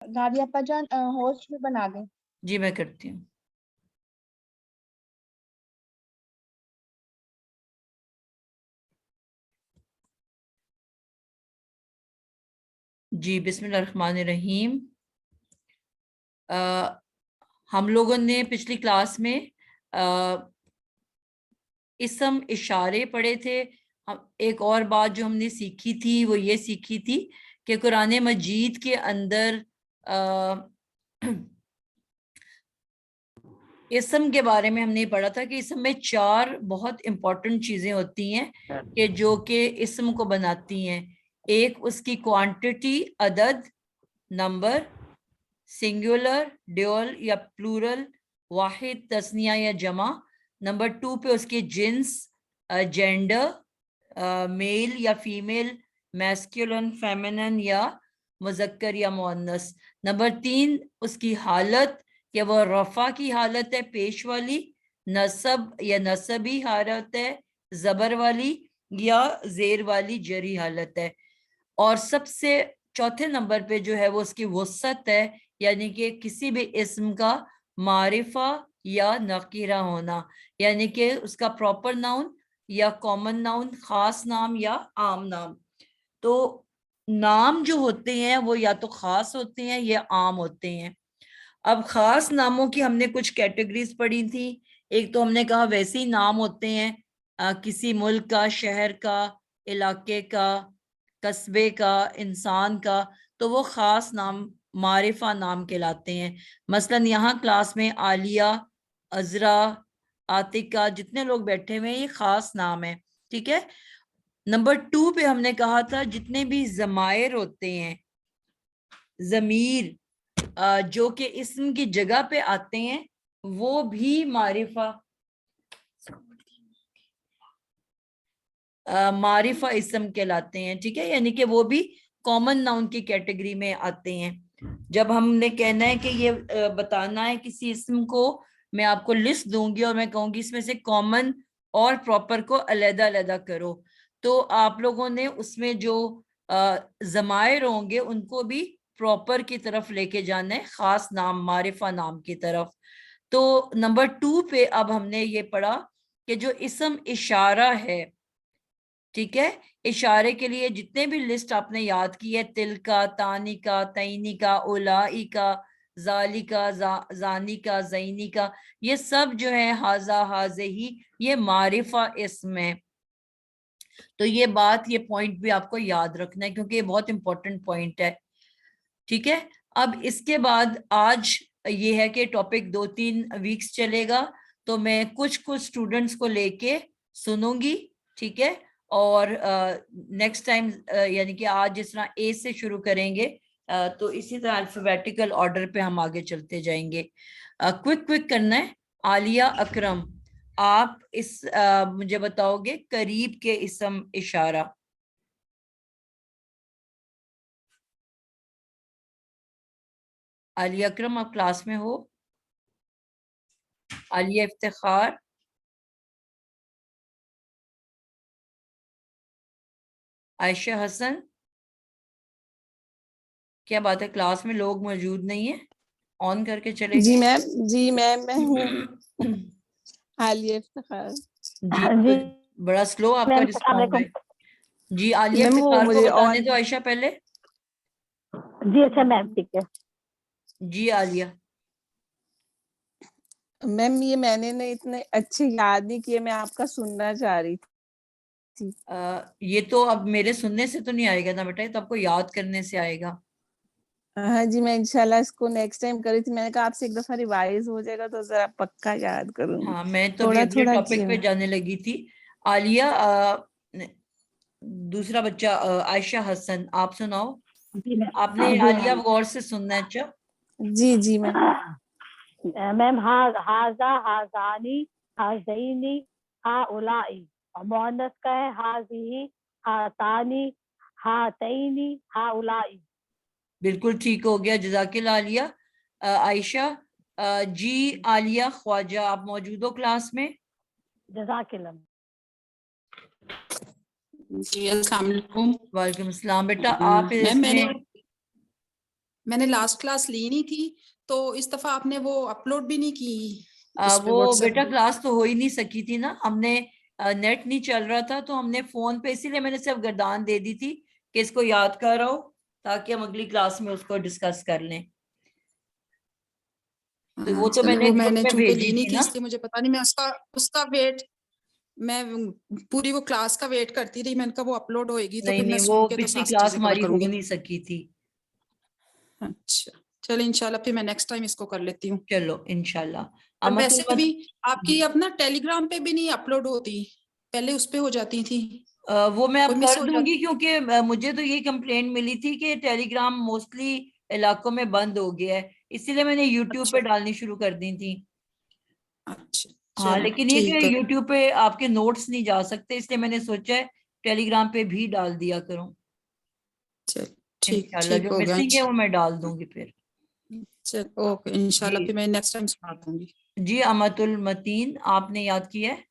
गाड़ी अपा जान होस्ट भी बना दें। जी मैं करती हूँ। जी बिस्मिल्लाहिर्रहमानिर्रहीम। हम लोगों ने पिछली क्लास में इसम इशारे पढ़े थे। हम एक और बात जो हमने सीखी थी वो ये सीखी थी कि कुरान मजीद के अंदर इसम के बारे में हमने पढ़ा था कि इसम में 4 बहुत इंपॉर्टेंट चीजें होती हैं कि जो कि इसम को बनाती हैं। एक उसकी क्वांटिटी, अदद, नंबर, सिंगुलर, ड्यूअल या प्लूरल, वाहिद, तस्निया या जमा। नंबर 2 पे उसके जिन्स, जेंडर, मेल या फीमेल, मैस्कुलिन, फेमिनिन या मुजक्कर या मुअन्नस। नंबर 3 उसकी हालत, कि वो रफा की हालत है, पेश वाली, नसब या नसबी हालत है, जबर वाली, या जेर वाली जरी हालत है। और सबसे चौथे नंबर पे जो है वो उसकी वसत है, यानी कि किसी भी इस्म का मारिफा या नकीरा होना, यानी कि उसका प्रॉपर नाउन या कॉमन नाउन, खास नाम या आम नाम। तो नाम जो होते हैं वो या तो खास होते हैं या आम होते हैं। अब खास नामों की हमने कुछ कैटेगरीज पढ़ी थी। एक तो हमने कहा वैसे ही नाम होते हैं किसी मुल्क का, शहर का, इलाके का, कस्बे का, इंसान का, तो वो खास नाम मारिफा नाम कहलाते हैं। मसलन यहाँ क्लास में आलिया, अजरा, आतिका, जितने लोग बैठे हुए हैं ये खास नाम है, ठीक है। नंबर 2 पे हमने कहा था जितने भी जमायर होते हैं, जमीर जो कि इस्म की जगह पे आते हैं, वो भी मारिफा मारिफा इस्म कहलाते हैं, ठीक है। यानी कि वो भी कॉमन नाउन की कैटेगरी में आते हैं। जब हमने कहना है कि ये बताना है किसी इस्म को, मैं आपको लिस्ट दूंगी और मैं कहूंगी इसमें से कॉमन और प्रॉपर को अलग-अलग करो, तो आप लोगों ने उसमें जो जमायर होंगे उनको भी प्रॉपर की तरफ लेके जाना है, खास नाम, मारिफा नाम की तरफ। तो नंबर 2 पे अब हमने ये पढ़ा कि जो इस्म इशारा है, ठीक है, इशारे के लिए जितने भी लिस्ट आपने याद की है, तिल का, तानी का, तैनी का, उलाई का, जाली का, जानी का, जैनी का, ये सब जो है हाजा, हाजे ही, ये मारिफा इस्म है। तो ये बात, ये पॉइंट भी आपको याद रखना है क्योंकि ये बहुत इंपॉर्टेंट पॉइंट है, ठीक है। अब इसके बाद आज ये है कि टॉपिक 2-3 वीक्स चलेगा, तो मैं कुछ स्टूडेंट्स को लेके सुनूंगी, ठीक है। और नेक्स्ट टाइम यानी कि आज जिस तरह ए से शुरू करेंगे, तो इसी तरह अल्फाबेटिकल ऑर्डर पे हम आगे चलते जाएंगे। क्विक करना है। आलिया, अकरम, आप इस मुझे बताओगे करीब के इस्म इशारा। आलिया अकरम, आप क्लास में हो? आलिया इफ्तिखार, आयशा हसन, क्या बात है क्लास में लोग मौजूद नहीं है? ऑन करके चले जी गए। मैम, जी मैम मैं हूँ आलिया इफ्तिखार। जी जी बड़ा स्लो आपका मैम, अस्सलाम रिस्पॉन्ड वालेकुम। है। जी आलिया मैम वो इफ्तिखार को मुझे बताने ऑन, दो आयशा पहले। जी अच्छा मैम, ठीक है। जी आलिया। मैम ये मैंने ना इतने अच्छे याद नहीं किए, मैं आपका सुनना चाह रही थी। ये तो अब मेरे सुनने से तो नहीं आएगा ना बेटा, ये तो आपको याद करने से आएगा। हाँ जी, मैं इंशाल्लाह इसको नेक्स्ट टाइम करी थी। मैंने कहा आपसे एक दफा रिवाइज हो जाएगा तो जरा पक्का याद करूंगी। हाँ मैं तो अभी थोड़ा अगले थोड़ा टॉपिक किया। पे जाने लगी थी। आलिया, दूसरा बच्चा आयशा हसन, आप सुनाओ। जी मैम, आपने जी आलिया मैम। जी गौर से सुनना है, अच्छा। जी मैम। मैम, हाजा, हाजानी, हाजैनी, हाउलाई। और मोहन्नस का है हाजिही, हातानी, हातैनी, हाउलाई। बिल्कुल ठीक हो गया, जजाकिल आलिया। आयशा, जी आलिया ख्वाजा, आप मौजूद हो क्लास में? जज़ाकिल्लाह। जी अस्सलाम वालेकुम। वालेकुम अस्सलाम। बेटा आप मैम मैंने इसमें میں نے لاسٹ کلاس لی نہیں تھی تو اس دفعہ آپ نے وہ اپلوڈ بھی نہیں کی اس پہ وہ WhatsApp بیٹا پہ۔ کلاس تو ہو ہی نہیں سکی تھی نا، ہم نے نیٹ نہیں چل رہا تھا تو ہم نے فون پہ، اسی لیے میں نے صرف گردان دے دی تھی کہ اس کو یاد کر رہا ہو تاکہ ہم اگلی کلاس میں اس کو ڈسکس کر لیں. تو وہ تو چلے، وہ میں گروپ نے میں چونکہ بھیجی لی نہیں تھی تھی نا. اس لیے مجھے پتا نہیں، میں اس کا ویٹ، میں پوری وہ کلاس کا ویٹ کرتی رہی، میں نے کہا وہ اپلوڈ ہوئے گی تو نہیں پھر میں نہیں، وہ سن کے تو پچھلی ساری کلاس چیزیں کور ہماری کروں ہو گی۔ نہیں سکی تھی. اچھا چلے، انشاءاللہ پھر میں نیکسٹ ٹائم اس کو کر لیتی ہوں۔ چلو انشاءاللہ. اور ویسے بھی آپ کی اپنا ٹیلی گرام پہ بھی نہیں اپلوڈ ہوتی، پہلے اس پہ ہو جاتی تھی۔ وہ میں اب کوئی مس کر ہو دوں جاتی؟ گی کیونکہ مجھے تو یہ کمپلینٹ ملی تھی کہ ٹیلی گرام موسٹلی علاقوں میں بند ہو گیا ہے، اسی لیے میں نے یوٹیوب پہ اچھا ڈالنی شروع کر دی تھی. اچھا ہاں چلو لیکن یہ کہ ٹھیک ہے، یوٹیوب پہ آپ کے نوٹس نہیں جا سکتے، اس لیے میں نے سوچا ہے ٹیلی گرام پہ بھی ڈال دیا کروں. چل انشاءاللہ ٹھیک جو ہو گیا۔ مسنگ ہے وہ میں ڈال دوں گی پھر. چل اوکے، انشاءاللہ جی پھر میں نیکسٹ ٹائم سنا دوں گی۔ جی امت المتین آپ نے یاد کیا ہے؟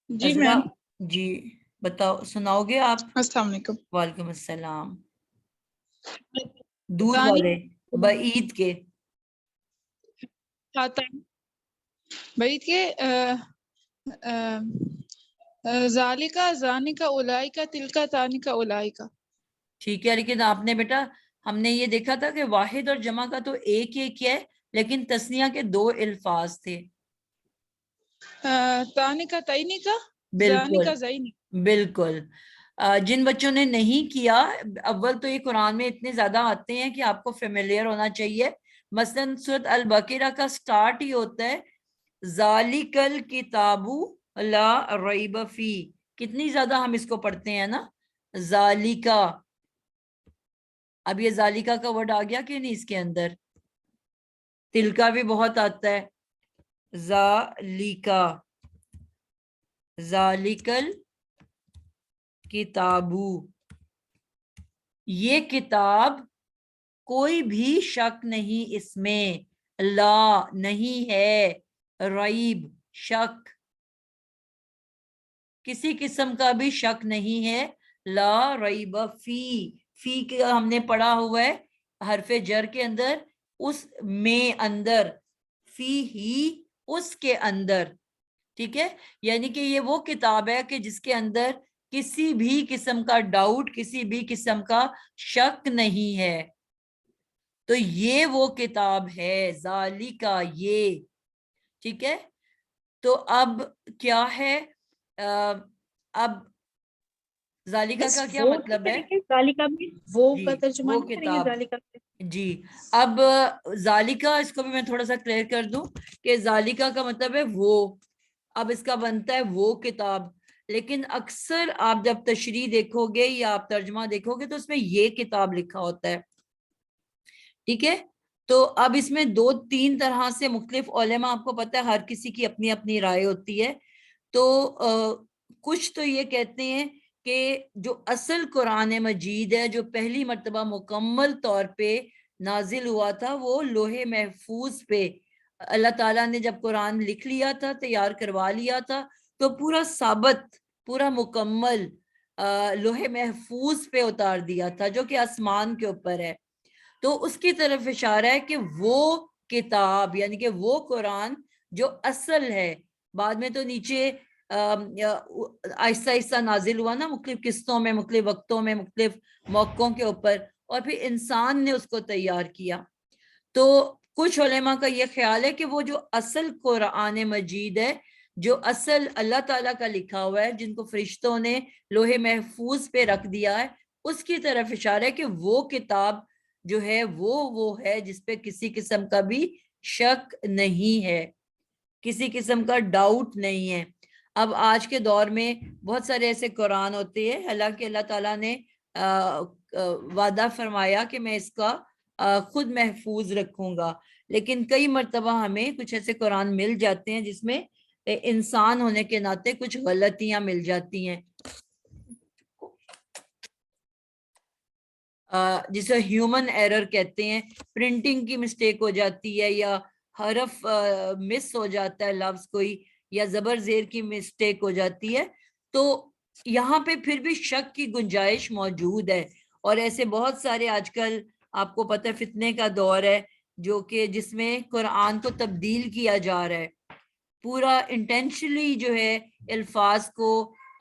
جی عذرا میم، جی بتاؤ، سناؤ گے آپ؟ السلام علیکم۔ وعلیکم السلام. دودھ ثانی والے بعید کے بعید کے ذالکا ذانکا اولائکا تلکا تانکا اولائکا۔ ٹھیک ہے، لیکن آپ نے بیٹا، ہم نے یہ دیکھا تھا کہ واحد اور جمع کا تو ایک ایک ہے لیکن تسنیہ کے دو الفاظ تھے. تانکا تینکا، بالکل ذانکا زینی۔ بالکل. جن بچوں نے نہیں کیا، اول تو یہ قرآن میں اتنے زیادہ آتے ہیں کہ آپ کو فیملیئر ہونا چاہیے. مثلا سورۃ البقرہ کا سٹارٹ ہی ہوتا ہے ذالک الکتاب لا ریب فی. کتنی زیادہ ہم اس کو پڑھتے ہیں نا، ذالکا. اب یہ ذالکا کا ورڈ آ گیا کہ نہیں اس کے اندر؟ تلکا بھی بہت آتا ہے، ذالکا، ذالکل کتابو. یہ کتاب کوئی بھی شک نہیں اس میں، لا نہیں ہے، ریب شک، کسی قسم کا بھی شک نہیں ہے. لا ریب فی، فی کا ہم نے پڑھا ہوا ہے حرف جر کے اندر، اس میں اندر، فی ہی اس کے اندر. ٹھیک ہے، یعنی کہ یہ وہ کتاب ہے کہ جس کے اندر کسی بھی قسم کا ڈاؤٹ، کسی بھی قسم کا شک نہیں ہے. تو یہ وہ کتاب ہے ذالکا، یہ. ٹھیک ہے، تو اب کیا ہے، اب ذالکا کا کیا مطلب ہے؟ وہ جی کا ترجمہ وہ نہیں کریں گے کتاب. ذالکا سے؟ جی اب ذالکا، اس کو بھی میں تھوڑا سا کلیئر کر دوں کہ ذالکا کا مطلب ہے وہ. اب اس کا بنتا ہے وہ کتاب، لیکن اکثر آپ جب تشریح دیکھو گے یا آپ ترجمہ دیکھو گے تو اس میں یہ کتاب لکھا ہوتا ہے. ٹھیک ہے، تو اب اس میں دو تین طرح سے مختلف علماء، آپ کو پتہ ہے ہر کسی کی اپنی اپنی رائے ہوتی ہے. تو کچھ تو یہ کہتے ہیں کہ جو اصل قرآن مجید ہے، جو پہلی مرتبہ مکمل طور پہ نازل ہوا تھا، وہ لوح محفوظ پہ اللہ تعالیٰ نے جب قرآن لکھ لیا تھا، تیار کروا لیا تھا، تو پورا ثابت، پورا مکمل لوح محفوظ پہ اتار دیا تھا، جو کہ آسمان کے اوپر ہے. تو اس کی طرف اشارہ ہے کہ وہ کتاب، یعنی کہ وہ قرآن جو اصل ہے، بعد میں تو نیچے آہستہ آہستہ نازل ہوا نا، مختلف قسطوں میں، مختلف وقتوں میں، مختلف موقعوں کے اوپر، اور پھر انسان نے اس کو تیار کیا. تو کچھ علماء کا یہ خیال ہے کہ وہ جو اصل قرآن مجید ہے، جو اصل اللہ تعالیٰ کا لکھا ہوا ہے، جن کو فرشتوں نے لوح محفوظ پہ رکھ دیا ہے، اس کی طرف اشارہ ہے کہ وہ کتاب جو ہے وہ ہے جس پہ کسی قسم کا بھی شک نہیں ہے، کسی قسم کا ڈاؤٹ نہیں ہے. اب آج کے دور میں بہت سارے ایسے قرآن ہوتے ہیں، حالانکہ اللہ تعالیٰ نے وعدہ فرمایا کہ میں اس کا خود محفوظ رکھوں گا، لیکن کئی مرتبہ ہمیں کچھ ایسے قرآن مل جاتے ہیں جس میں انسان ہونے کے ناطے کچھ غلطیاں مل جاتی ہیں، جسے ہیومن ایرر کہتے ہیں. پرنٹنگ کی مسٹیک ہو جاتی ہے، یا حرف مس ہو جاتا ہے لفظ کوئی، یا زبر زیر کی مسٹیک ہو جاتی ہے. تو यहाँ पे फिर भी शक की गुंजाइश मौजूद है, और ऐसे बहुत सारे आजकल आपको पता है फितने का दौर है जो कि जिसमें कुरान को तब्दील किया जा रहा है, पूरा इंटेंशनली जो है अल्फाज को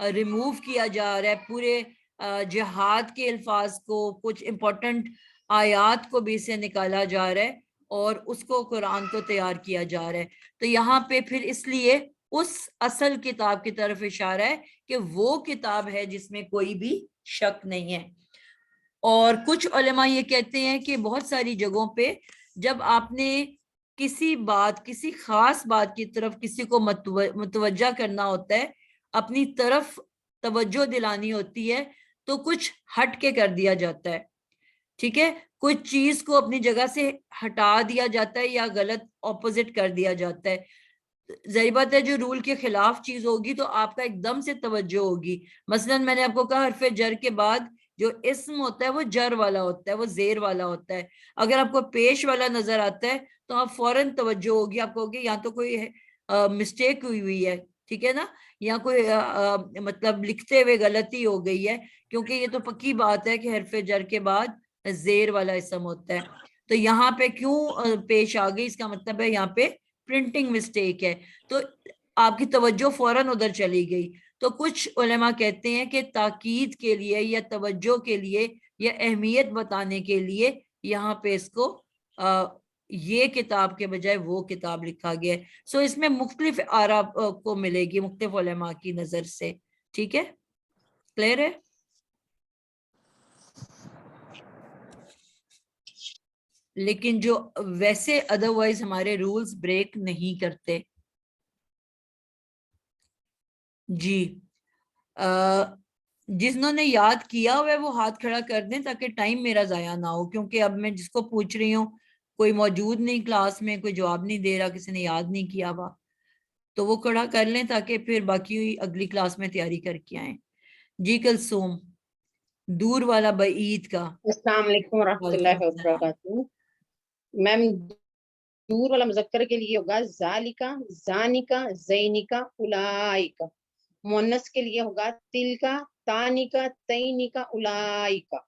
रिमूव किया जा रहा है, पूरे जिहाद के अल्फाज को, कुछ इम्पोर्टेंट आयात को भी से निकाला जा रहा है और उसको कुरान को तैयार किया जा रहा है। तो यहाँ पे फिर इसलिए उस असल किताब की तरफ इशारा है कि वो किताब है जिसमें कोई भी शक नहीं है। और कुछ उलेमा ये कहते हैं कि बहुत सारी जगहों पे जब आपने किसी बात, किसी खास बात की तरफ किसी को मुतवज्जा करना होता है, अपनी तरफ तवज्जो दिलानी होती है, तो कुछ हट के कर दिया जाता है, ठीक है, कुछ चीज को अपनी जगह से हटा दिया जाता है या गलत ऑपोजिट कर दिया जाता है। जाहिर बात है जो रूल के खिलाफ चीज होगी तो आपका एकदम से तवज्जो होगी। मसलन मैंने आपको कहा हरफे जर के बाद जो इस्म होता है वो जर वाला होता है, वो जेर वाला होता है। अगर आपको पेश वाला नजर आता है तो आप फौरन तवज्जो होगी, आप कहोगे यहाँ तो कोई मिस्टेक हुई है, ठीक है ना, या कोई मतलब लिखते हुए गलती हो गई है, क्योंकि ये तो पक्की बात है कि हरफे जर के बाद जेर वाला इस्म होता है। तो यहाँ पे क्यों पेश आ गई, इसका मतलब है यहाँ पे प्रिंटिंग मिस्टेक है, तो आपकी तवज्जो फौरन उधर चली गई। तो कुछ उलेमा कहते हैं कि ताकीद के लिए या तवज्जो के लिए या अहमियत बताने के लिए यहाँ पे इसको ये किताब के बजाय वो किताब लिखा गया है। सो इसमें मुख्तलिफ आरा को मिलेगी मुख्तलिफ उलेमा की नजर से, ठीक है, क्लियर है। लेकिन जो वैसे अदरवाइज हमारे रूल्स ब्रेक नहीं करते। जी, जिन्होंने याद किया हुआ है वो हाथ खड़ा कर दें ताकि टाइम मेरा जाया ना हो, क्योंकि अब मैं जिसको पूछ रही हूँ कोई मौजूद नहीं क्लास में, कोई जवाब नहीं दे रहा, किसी ने याद नहीं किया हुआ, तो वो खड़ा कर लें ताकि फिर बाकी अगली क्लास में तैयारी करके आए। जी कलसूम, दूर वाला बईद का। अस्सलाम वालेकुम रहमतुल्लाहि व बरकातहू। मैम, दूर वाला मुज़क्कर के लिए होगा जालिका, जानिका, ज़ैनिका, उलाइका। मुअन्नस के लिए होगा तिलका, तानिका, तैनिका, उलाइका।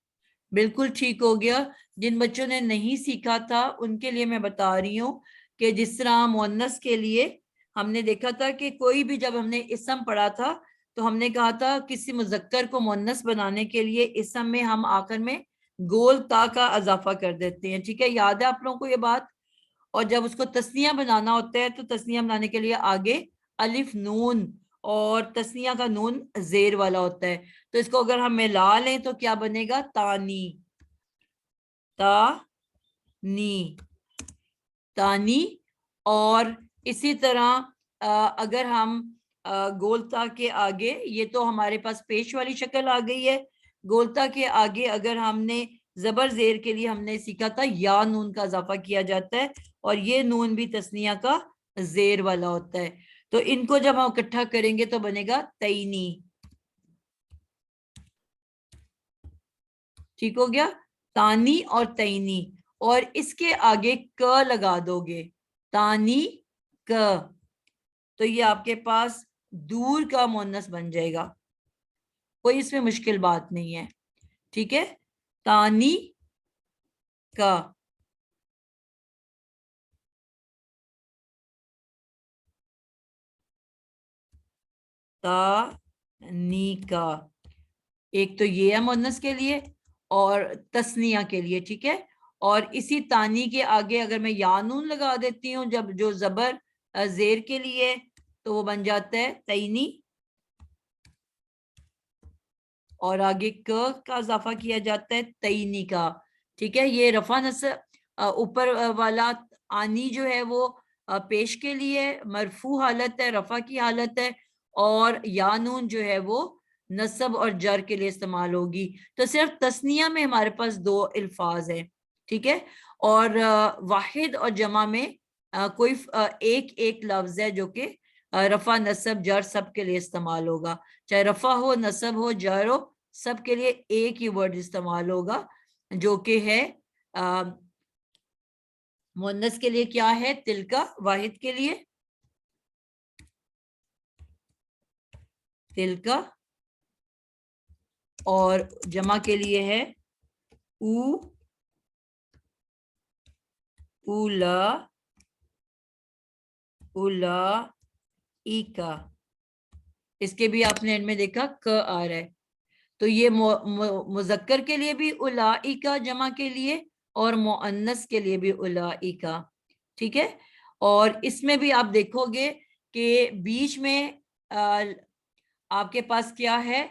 बिल्कुल ठीक हो गया। जिन बच्चों ने नहीं सीखा था उनके लिए मैं बता रही हूँ कि जिस तरह मुअन्नस के लिए हमने देखा था कि कोई भी, जब हमने इस्म पढ़ा था तो हमने कहा था किसी मुज़क्कर को मुअन्नस बनाने के लिए इस्म में हम आखिर में गोल ता का इजाफा कर देते हैं, ठीक है, याद है आप लोगों को ये बात। और जब उसको तस्निया बनाना होता है तो तस्निया बनाने के लिए आगे अलिफ नून, और तस्निया का नून जेर वाला होता है, तो इसको अगर हम मिला लें तो क्या बनेगा, तानी, तानी, तानी। और इसी तरह अगर हम गोलता के आगे, ये तो हमारे पास पेश वाली शक्ल आ गई है, गोलता के आगे अगर हमने जबर जेर के लिए हमने सीखा था या नून का इजाफा किया जाता है, और ये नून भी तस्निया का जेर वाला होता है। तो इनको जब हम इकट्ठा करेंगे तो बनेगा तैनी, ठीक हो गया, तानी और तैनी। और इसके आगे क लगा दोगे, तानी क, तो ये आपके पास दूर का मुअन्नस बन जाएगा, कोई इसमें मुश्किल बात नहीं है, ठीक है, तानी का। तानी का, एक तो ये है मुअन्नस के लिए और तस्निया के लिए, ठीक है। और इसी तानी के आगे अगर मैं या नून लगा देती हूँ जब जो जबर जेर के लिए, तो वो बन जाता है तैनी, और आगे क का इजाफा किया जाता है तैनी का, ठीक है। ये रफा नस्ब ऊपर वाला आनी जो है वो पेश के लिए मरफू हालत है, रफा की हालत है, और या नून जो है वो नसब और जर के लिए इस्तेमाल होगी। तो सिर्फ तस्निया में हमारे पास दो अल्फाज है, ठीक है, और वाहिद और जमा में कोई एक एक लफ्ज है जो कि रफा नसब जर सब के लिए इस्तेमाल होगा, चाहे रफा हो, नसब हो, जर हो, सब के लिए एक ही वर्ड इस्तेमाल होगा, जो कि है मुअन्नस के लिए क्या है तिलका, वाहिद के लिए तिलका, اور جمع کے لیے ہے او اولا اولا اس کے بھی آپ نے اینڈ میں دیکھا ک آ رہا ہے. تو یہ مذکر کے لیے بھی اولائکا جمع کے لیے اور مؤنث کے لیے بھی اولائکا. ٹھیک ہے. اور اس میں بھی آپ دیکھو گے کہ بیچ میں آپ کے پاس کیا ہے,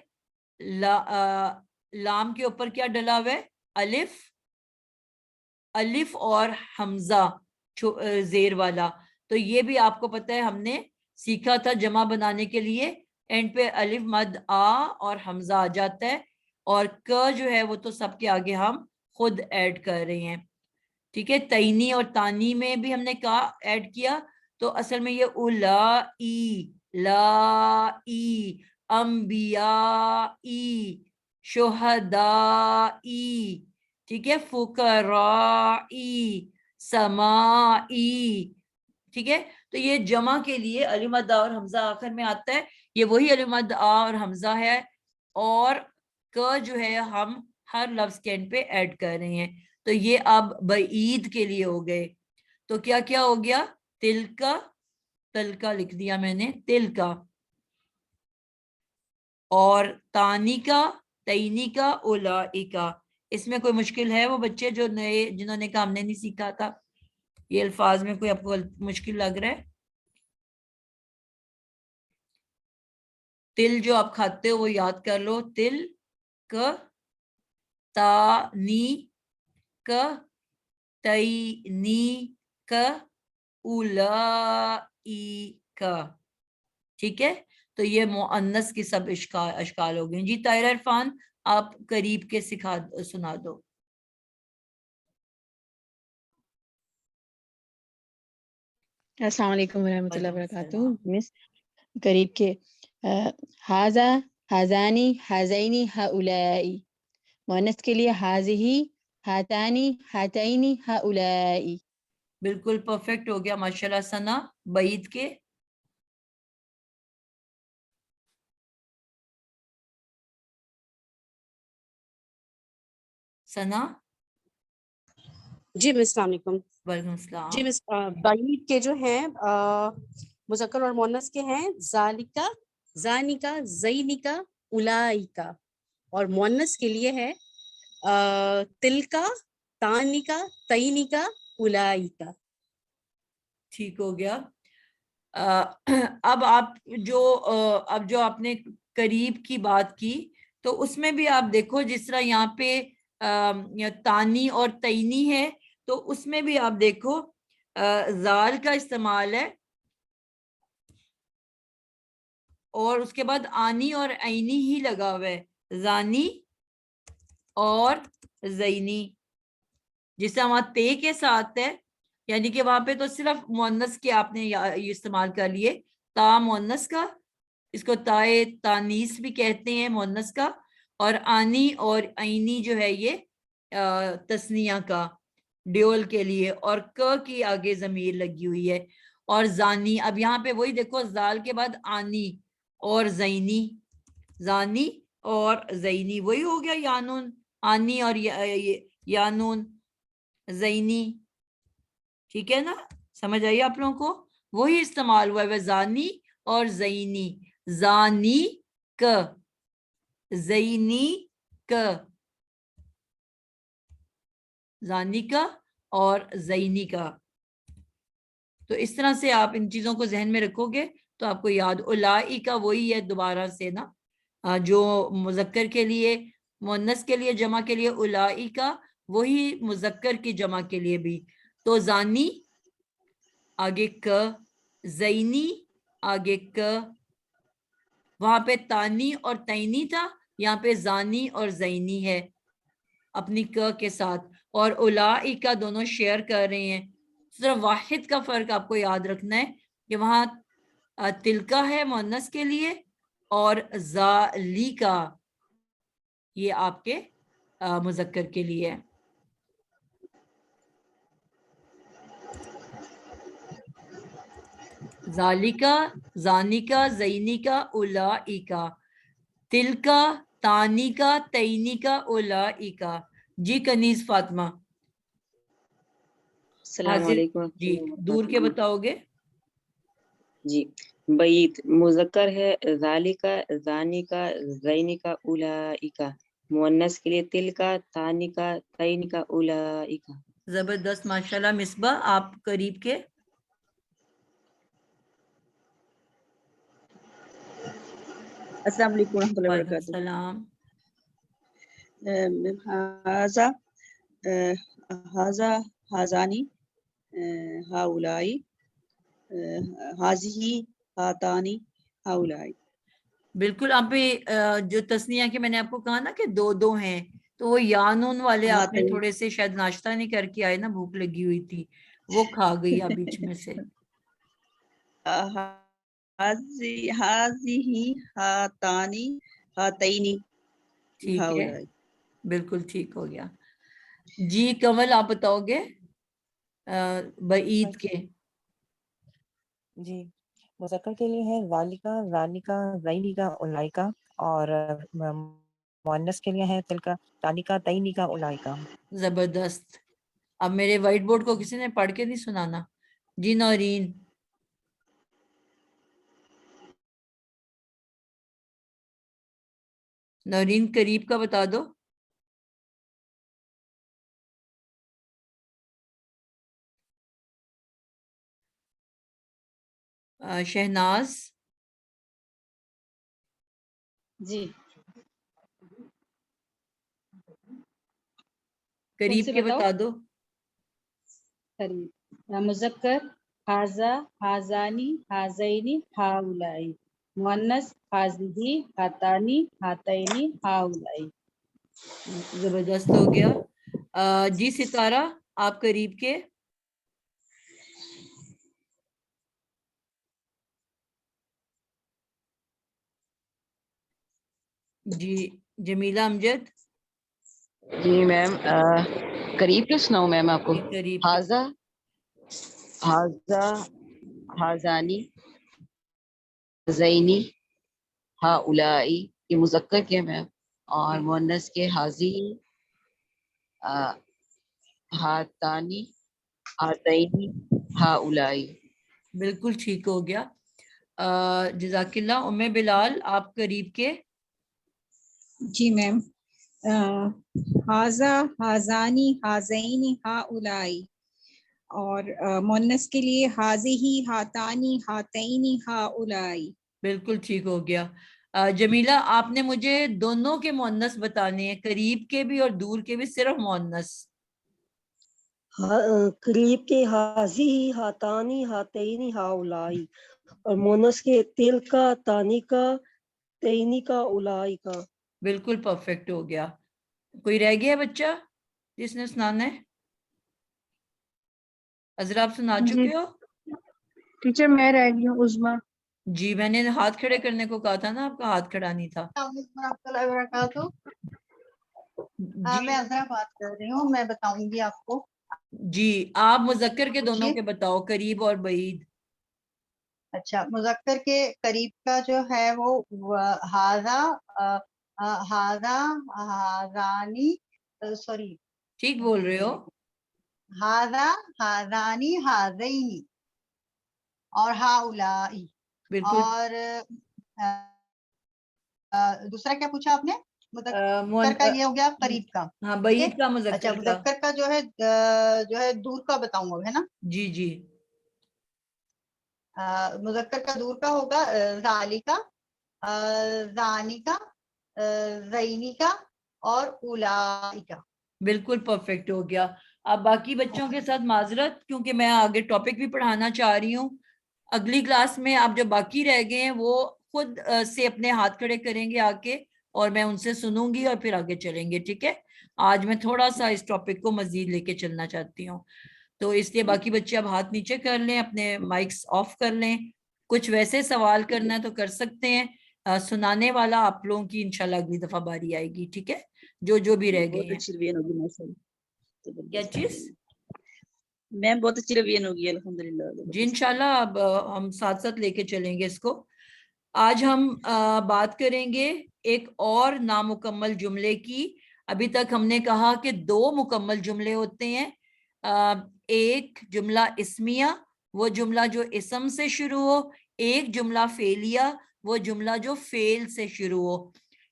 لام کے اوپر کیا ڈلا ہوا ہے, الف اور حمزہ زیر والا. تو یہ بھی آپ کو پتہ ہے ہم نے سیکھا تھا جمع بنانے کے لیے اینڈ پہ الف مد آ اور حمزہ آ جاتا ہے, اور ک جو ہے وہ تو سب کے آگے ہم خود ایڈ کر رہے ہیں. ٹھیک ہے. تینی اور تانی میں بھی ہم نے کہا ایڈ کیا, تو اصل میں یہ اولائی لائی انبیائی شہدائی, ٹھیک ہے, فقرائی سمائی. ٹھیک ہے. تو یہ جمع کے لیے الف مد آ اور حمزہ آخر میں آتا ہے. یہ وہی الف مد آ اور حمزہ ہے, اور ک جو ہے ہم ہر لفظ کے اینڈ پہ ایڈ کر رہے ہیں. تو یہ اب بعید کے لیے ہو گئے. تو کیا کیا ہو گیا, تل کا لکھ دیا میں نے, تل کا, اور تانی کا, تینی کا, اولائکا. اس میں کوئی مشکل ہے وہ بچے جو نئے جنہوں نے کہا ہم نے نہیں سیکھا تھا, یہ الفاظ میں کوئی آپ کو مشکل لگ رہا ہے؟ تل جو آپ کھاتے ہو وہ یاد کر لو, تل کا, تانی کا, تینی کا, اولائکا. ٹھیک ہے. تو یہ مؤنث کی سب اشکال ہو گئے. جی طاہرہ عرفان آپ قریب کے سنا دو. السلام علیکم ورحمۃ اللہ وعلیکم وبرکاتہ. السلام. مس قریب کے ہاذا ہاذانی ہاذینی ہؤلائی, مؤنث کے لیے ہاذہی ہاتانی ہاتینی ہؤلائی. بالکل پرفیکٹ ہو گیا ماشاءاللہ. ثنا بعید کے ثنا. جی مس السلام علیکم. وعلیکم السلام. جی مس بعید کے جو ہیں مذکر اور مؤنث کے ہیں ذالکا, زانکا, زینکا, اولائکا, اور مؤنث کے لیے ہے تلکا, تانکا, تینکا, اولائکا. ٹھیک ہو گیا. اب آپ جو آپ نے قریب کی بات کی, تو اس میں بھی آپ دیکھو جس طرح یہاں پہ تانی اور تینی ہے, تو اس میں بھی آپ دیکھو زال کا استعمال ہے, اور اس کے بعد آنی اور عینی ہی لگا ہوا ہے, زانی اور زینی. جس طرح وہاں تے کے ساتھ ہے, یعنی کہ وہاں پہ تو صرف مؤنث کے آپ نے یہ استعمال کر لیے, تا مؤنث کا, اس کو تائے تانیس بھی کہتے ہیں مؤنث کا, اور آنی اور عینی جو ہے یہ تثنیہ کا ڈیول کے لیے, اور ک کی آگے ضمیر لگی ہوئی ہے. اور زانی, اب یہاں پہ وہی دیکھو زال کے بعد آنی اور زینی, زانی اور زینی وہی ہو گیا, یانون آنی اور یانون زینی. ٹھیک ہے نا, سمجھ آئیے آپ لوگوں کو, وہی استعمال ہوا ہے زانی اور زینی, زانی ک, زینی ک, زانی کا اور زینی کا. تو اس طرح سے آپ ان چیزوں کو ذہن میں رکھو گے تو آپ کو یاد. اولائی کا وہی ہے دوبارہ سے نا, جو مذکر کے لیے, مؤنث کے لیے جمع کے لیے اولائی کا, وہی مذکر کی جمع کے لیے بھی. تو زانی آگے ک, زینی آگے ک, وہاں پہ تانی اور تینی تھا, یہاں پہ زانی اور زینی ہے اپنی ک کے ساتھ, اور اولائی کا دونوں شیئر کر رہے ہیں. صرف واحد کا فرق آپ کو یاد رکھنا ہے کہ وہاں تلکا ہے مؤنث کے لیے, اور ذالکا یہ آپ کے مذکر کے لیے ہے. ذالکا, زانکا, زینکا, اولائکا, تلکا, तानी का, तईनी का, उलाई का। जी कनीज फातिमा। अस्सलाम हाजिर वालेकुम जी, दूर के बताओगे? जी। बैत मुज़क्कर है ज़ालिका, ज़ानिका, ज़ैनिका, उलाइका। मुअन्नस के लिए तिलका, तानिका, तैनिका, उलाइका। जबरदस्त, माशाल्लाह। मिसबा, आप करीब के। अस्सलाम वालेकुम रहमतुल्लाहि व वालेकुम बरकातुहू। सलाम। हाजा हाजा हाजानी हाउलाई हाजिही हातानी हाउलाई। बिल्कुल। आप जो तस्निया के मैंने आपको कहा ना कि दो दो हैं, तो वो या नून वाले आपने हातैन थोड़े से शायद नाश्ता नहीं करके आए ना, भूख लगी हुई थी, वो खा गई आप बीच में से। हाजिही हातानी हातैनी ठीक है, हाउलाई। बिल्कुल ठीक हो गया। जी कमल, आप बताओगे बईद के। जी, मुज़क्कर के लिए है ज़ालिका, ज़ानिका, ज़ैनिका, उलाइका, और मुअन्नस के लिए है तिलका, तानिका, तैनिका, उलाइका। जबरदस्त। अब मेरे व्हाइट बोर्ड को किसी ने पढ़ के नहीं सुनाना। जी नौरीन। नौरीन करीब का बता दो। शहनाज जी कौन करीब से के बताओ? बता दो। करीब मुज़क्कर हाजा हाजानी हाजैनी हाउलाई। मुअन्नस हाजिही हातानी हातैनी हाउलाई। जबरदस्त हो गया। जी सितारा, आप करीब के। जी जमीला अमजद। जी मैम, करीब के सुनाऊं मैम आपको? जी करीब के। हाजा हाजा हाजानी ज़ैनी हाउलाई। ये मुज़क्कर के मैम, और मुअन्नस के हाजी हातानी हातैनी हाउलाई। बिल्कुल ठीक हो गया। जजाकिल्ला। उम्मे बिलाल, आप करीब के। जी मैम, हाजा हाजानी हाजैनी हाउलाई, और मुअन्नस के लिए हाजिही हातानी हातैनी हाउलाई। बिल्कुल ठीक हो गया। जमीला, आपने मुझे दोनों के मुअन्नस बताने हैं, करीब के भी और दूर के भी, सिर्फ मुअन्नस। करीब के हाजी हातानी हातैनी हाउलाई, और मोनस के तिल का, तानी का, तैनी का, उलाई का। बिल्कुल परफेक्ट हो गया। कोई रह गया बच्चा जिसने सुनाना है? अजरा, आप सुना चुके हो? टीचर मैं रह गई हूँ, उज़मा। जी, मैंने हाथ खड़े करने को कहा था ना, आपका हाथ खड़ा नहीं था। मैं अजरा बात कर रही हूँ, मैं बताऊंगी आपको। जी, आप मुज़क्कर के दोनों के बताओ, करीब और बईद। अच्छा, मुज़क्कर के करीब का जो है वो हाजा हाजा हाजानी, सॉरी ठीक बोल रहे हो। हाजा हाजानी हाजैनी और हाउलाई। बिल्कुल। और दूसरा क्या पूछा आपने? मुज़क्कर का ये हो गया करीब का। हाँ, बईद का, मुज़क्कर अच्छा, का। मुज़क्कर का जो है दूर का बताऊंगा, है ना? जी जी। मुज़क्कर का दूर का होगा ज़ालिका, ज़ानिका, ज़ैनिका और उलाइका। बिल्कुल परफेक्ट हो गया। अब बाकी बच्चों के साथ माजरत, क्योंकि मैं आगे टॉपिक भी पढ़ाना चाह रही हूँ। अगली क्लास में आप जो बाकी रह गए हैं वो खुद से अपने हाथ खड़े करेंगे आके, और मैं उनसे सुनूंगी और फिर आगे चलेंगे, ठीक है? आज मैं थोड़ा सा इस टॉपिक को मजीद लेके चलना चाहती हूँ, तो इसलिए बाकी बच्चे अब हाथ नीचे कर लें, अपने माइक्स ऑफ कर लें। कुछ वैसे सवाल करना है तो कर सकते हैं। सुनाने वाला आप लोगों की इंशाल्लाह अगली दफा बारी आएगी, ठीक है? जो भी रह गए बहुत हैं। अच्छी रिवीजन होगी माशाल्लाह। क्या चीज? मैम बहुत अच्छी रिवीजन होगी अल्हम्दुलिल्लाह। जी इंशाल्लाह। अब हम साथ साथ लेके चलेंगे इसको। آج ہم بات کریں گے ایک اور نامکمل جملے کی. ابھی تک ہم نے کہا کہ 2 مکمل جملے ہوتے ہیں. ایک جملہ اسمیہ، وہ جملہ جو اسم سے شروع ہو. ایک جملہ فعلیہ، وہ جملہ جو فعل سے شروع ہو.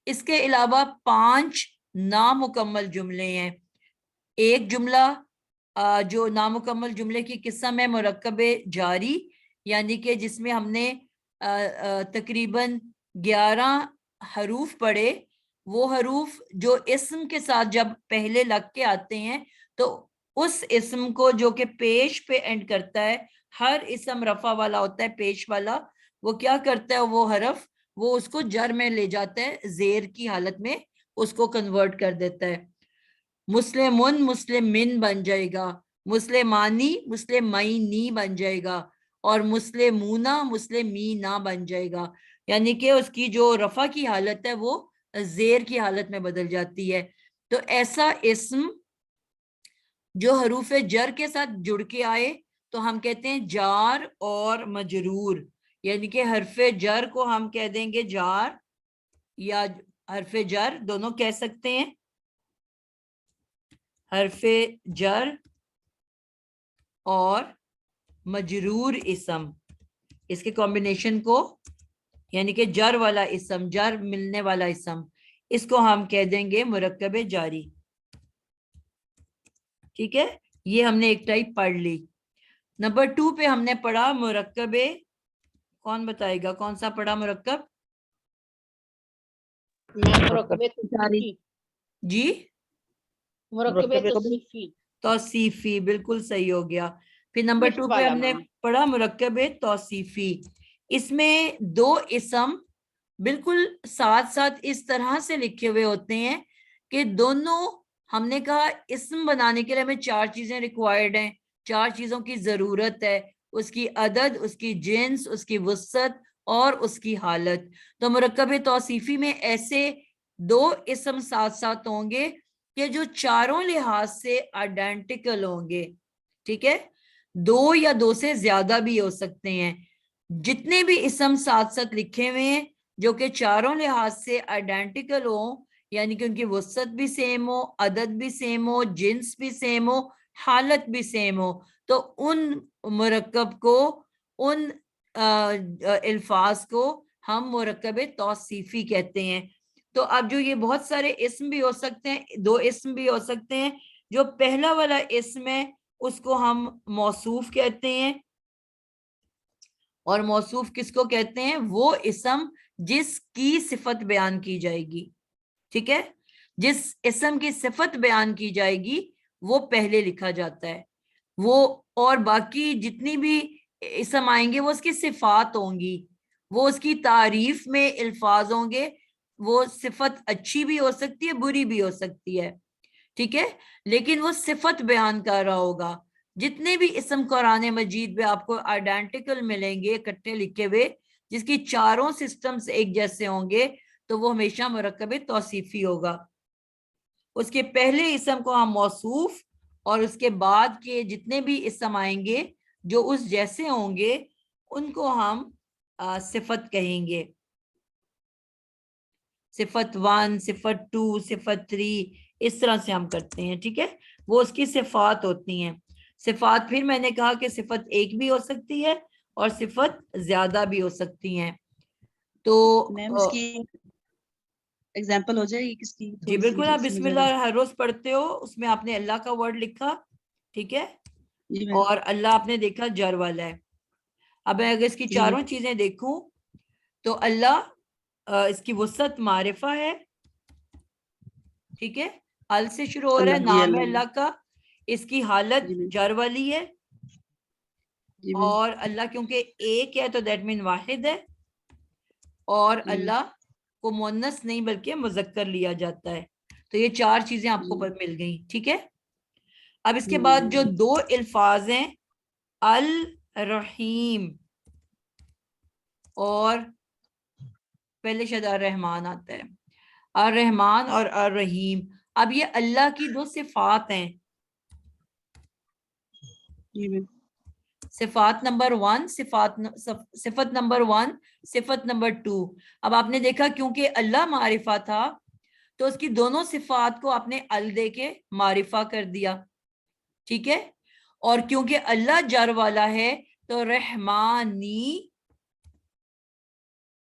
اس کے علاوہ 5 نامکمل جملے ہیں. ایک جملہ جو نامکمل جملے کی قسم ہے مرکب جاری، یعنی کہ جس میں ہم نے تقریباً 11 حروف پڑھے. وہ حروف جو اسم کے ساتھ جب پہلے لگ کے آتے ہیں تو اس اسم کو جو کہ پیش پہ اینڈ کرتا ہے، ہر اسم رفع والا ہوتا ہے پیش والا، وہ کیا کرتا ہے وہ حرف، وہ اس کو جر میں لے جاتا ہے، زیر کی حالت میں اس کو کنورٹ کر دیتا ہے. مسلمن مسلمن بن جائے گا، مسلمانی مسلمینی بن جائے گا، اور مسلمونہ مسلمینہ بن جائے گا. یعنی کہ اس کی جو رفع کی حالت ہے وہ زیر کی حالت میں بدل جاتی ہے. تو ایسا اسم جو حروف جر کے ساتھ جڑ کے آئے تو ہم کہتے ہیں جار اور مجرور. یعنی کہ حرف جر کو ہم کہہ دیں گے جار یا حرف جر، دونوں کہہ سکتے ہیں. حرف جر اور مجرور اسم، اس کے کمبینیشن کو، یعنی کہ جر والا اسم، جر ملنے والا اسم، اس کو ہم کہہ دیں گے مرکب جاری. ٹھیک ہے، یہ ہم نے ایک ٹائپ پڑھ لی. نمبر 2 پہ ہم نے پڑھا مرکب، کون بتائے گا کون سا پڑھا مرکب؟ مرکب جی مرکب توصیفی. توصیفی، بالکل صحیح ہو گیا. پھر نمبر 2 پہ ہم نے پڑھا مرکب توصیفی. اس میں 2 اسم بالکل ساتھ ساتھ اس طرح سے لکھے ہوئے ہوتے ہیں کہ دونوں، ہم نے کہا اسم بنانے کے لیے ہمیں 4 چیزیں ریکوائرڈ ہیں، 4 چیزوں کی ضرورت ہے، اس کی عدد، اس کی جنس، اس کی وسعت اور اس کی حالت. تو مرکب توصیفی میں ایسے 2 اسم ساتھ ساتھ ہوں گے کہ جو چاروں لحاظ سے آئیڈینٹیکل ہوں گے. ٹھیک ہے، 2 یا 2 سے زیادہ بھی ہو سکتے ہیں. جتنے بھی اسم ساتھ ساتھ لکھے ہوئے ہیں جو کہ چاروں لحاظ سے آئیڈینٹیکل ہوں، یعنی کہ ان کی وسعت بھی سیم ہو، عدد بھی سیم ہو، جنس بھی سیم ہو، حالت بھی سیم ہو، تو ان مرکب کو، ان الفاظ کو ہم مرکب توصیفی کہتے ہیں. تو اب جو یہ بہت سارے اسم بھی ہو سکتے ہیں، 2 اسم بھی ہو سکتے ہیں. جو پہلا والا اسم ہے اس کو ہم موصوف کہتے ہیں. اور موصوف کس کو کہتے ہیں؟ وہ اسم جس کی صفت بیان کی جائے گی. ٹھیک ہے، جس اسم کی صفت بیان کی جائے گی وہ پہلے لکھا جاتا ہے. وہ اور باقی جتنی بھی اسم آئیں گے وہ اس کی صفات ہوں گی، وہ اس کی تعریف میں الفاظ ہوں گے. وہ صفت اچھی بھی ہو سکتی ہے، بری بھی ہو سکتی ہے. ٹھیک ہے، لیکن وہ صفت بیان کر رہا ہوگا. جتنے بھی اسم قرآن مجید میں آپ کو آئیڈینٹیکل ملیں گے اکٹھے لکھے ہوئے، جس کی چاروں سسٹمز ایک جیسے ہوں گے، تو وہ ہمیشہ مرکب توصیفی ہوگا. اس کے پہلے اسم کو ہم موصوف، اور اس کے بعد کے جتنے بھی اسم آئیں گے جو اس جیسے ہوں گے ان کو ہم صفت کہیں گے. صفت 1، صفت 2، صفت 3، اس طرح سے ہم کرتے ہیں. ٹھیک ہے، وہ اس کی صفات ہوتی ہیں. صفات پھر میں نے کہا کہ صفت 1 بھی ہو سکتی ہے اور صفت زیادہ بھی ہو سکتی ہیں. تو میم اس کی ایگزامپل ہو جائے گی کس کی؟ جی بالکل، آپ بسم اللہ ہر روز پڑھتے ہو، اس میں آپ نے اللہ کا ورڈ لکھا. ٹھیک ہے، اور اللہ آپ نے دیکھا جر والا ہے. اب میں اگر اس کی چاروں چیزیں دیکھوں تو اللہ، اس کی وسعت معرفہ ہے. ٹھیک ہے، ال سے شروع ہو رہا ہے، نام ہے اللہ کا. اس کی حالت جر والی ہے، اور اللہ کیونکہ ایک ہے تو دیٹ مین واحد ہے. اور اللہ کو مؤنث نہیں بلکہ مذکر لیا جاتا ہے. تو یہ 4 چیزیں آپ کو مل گئیں. ٹھیک ہے، اب اس کے بعد جو 2 الفاظ ہیں، الرحیم، اور پہلے شاید الرحمن آتا ہے، الرحمن اور الرحیم. اب یہ اللہ کی 2 صفات ہیں. صفات نمبر 1، صفت نمبر 1، صفت نمبر 2. اب آپ نے دیکھا کیونکہ اللہ معرفہ تھا تو اس کی دونوں صفات کو آپ نے ال دے کے معرفہ کر دیا. ٹھیک ہے. اور کیونکہ اللہ جر والا ہے تو رحمانی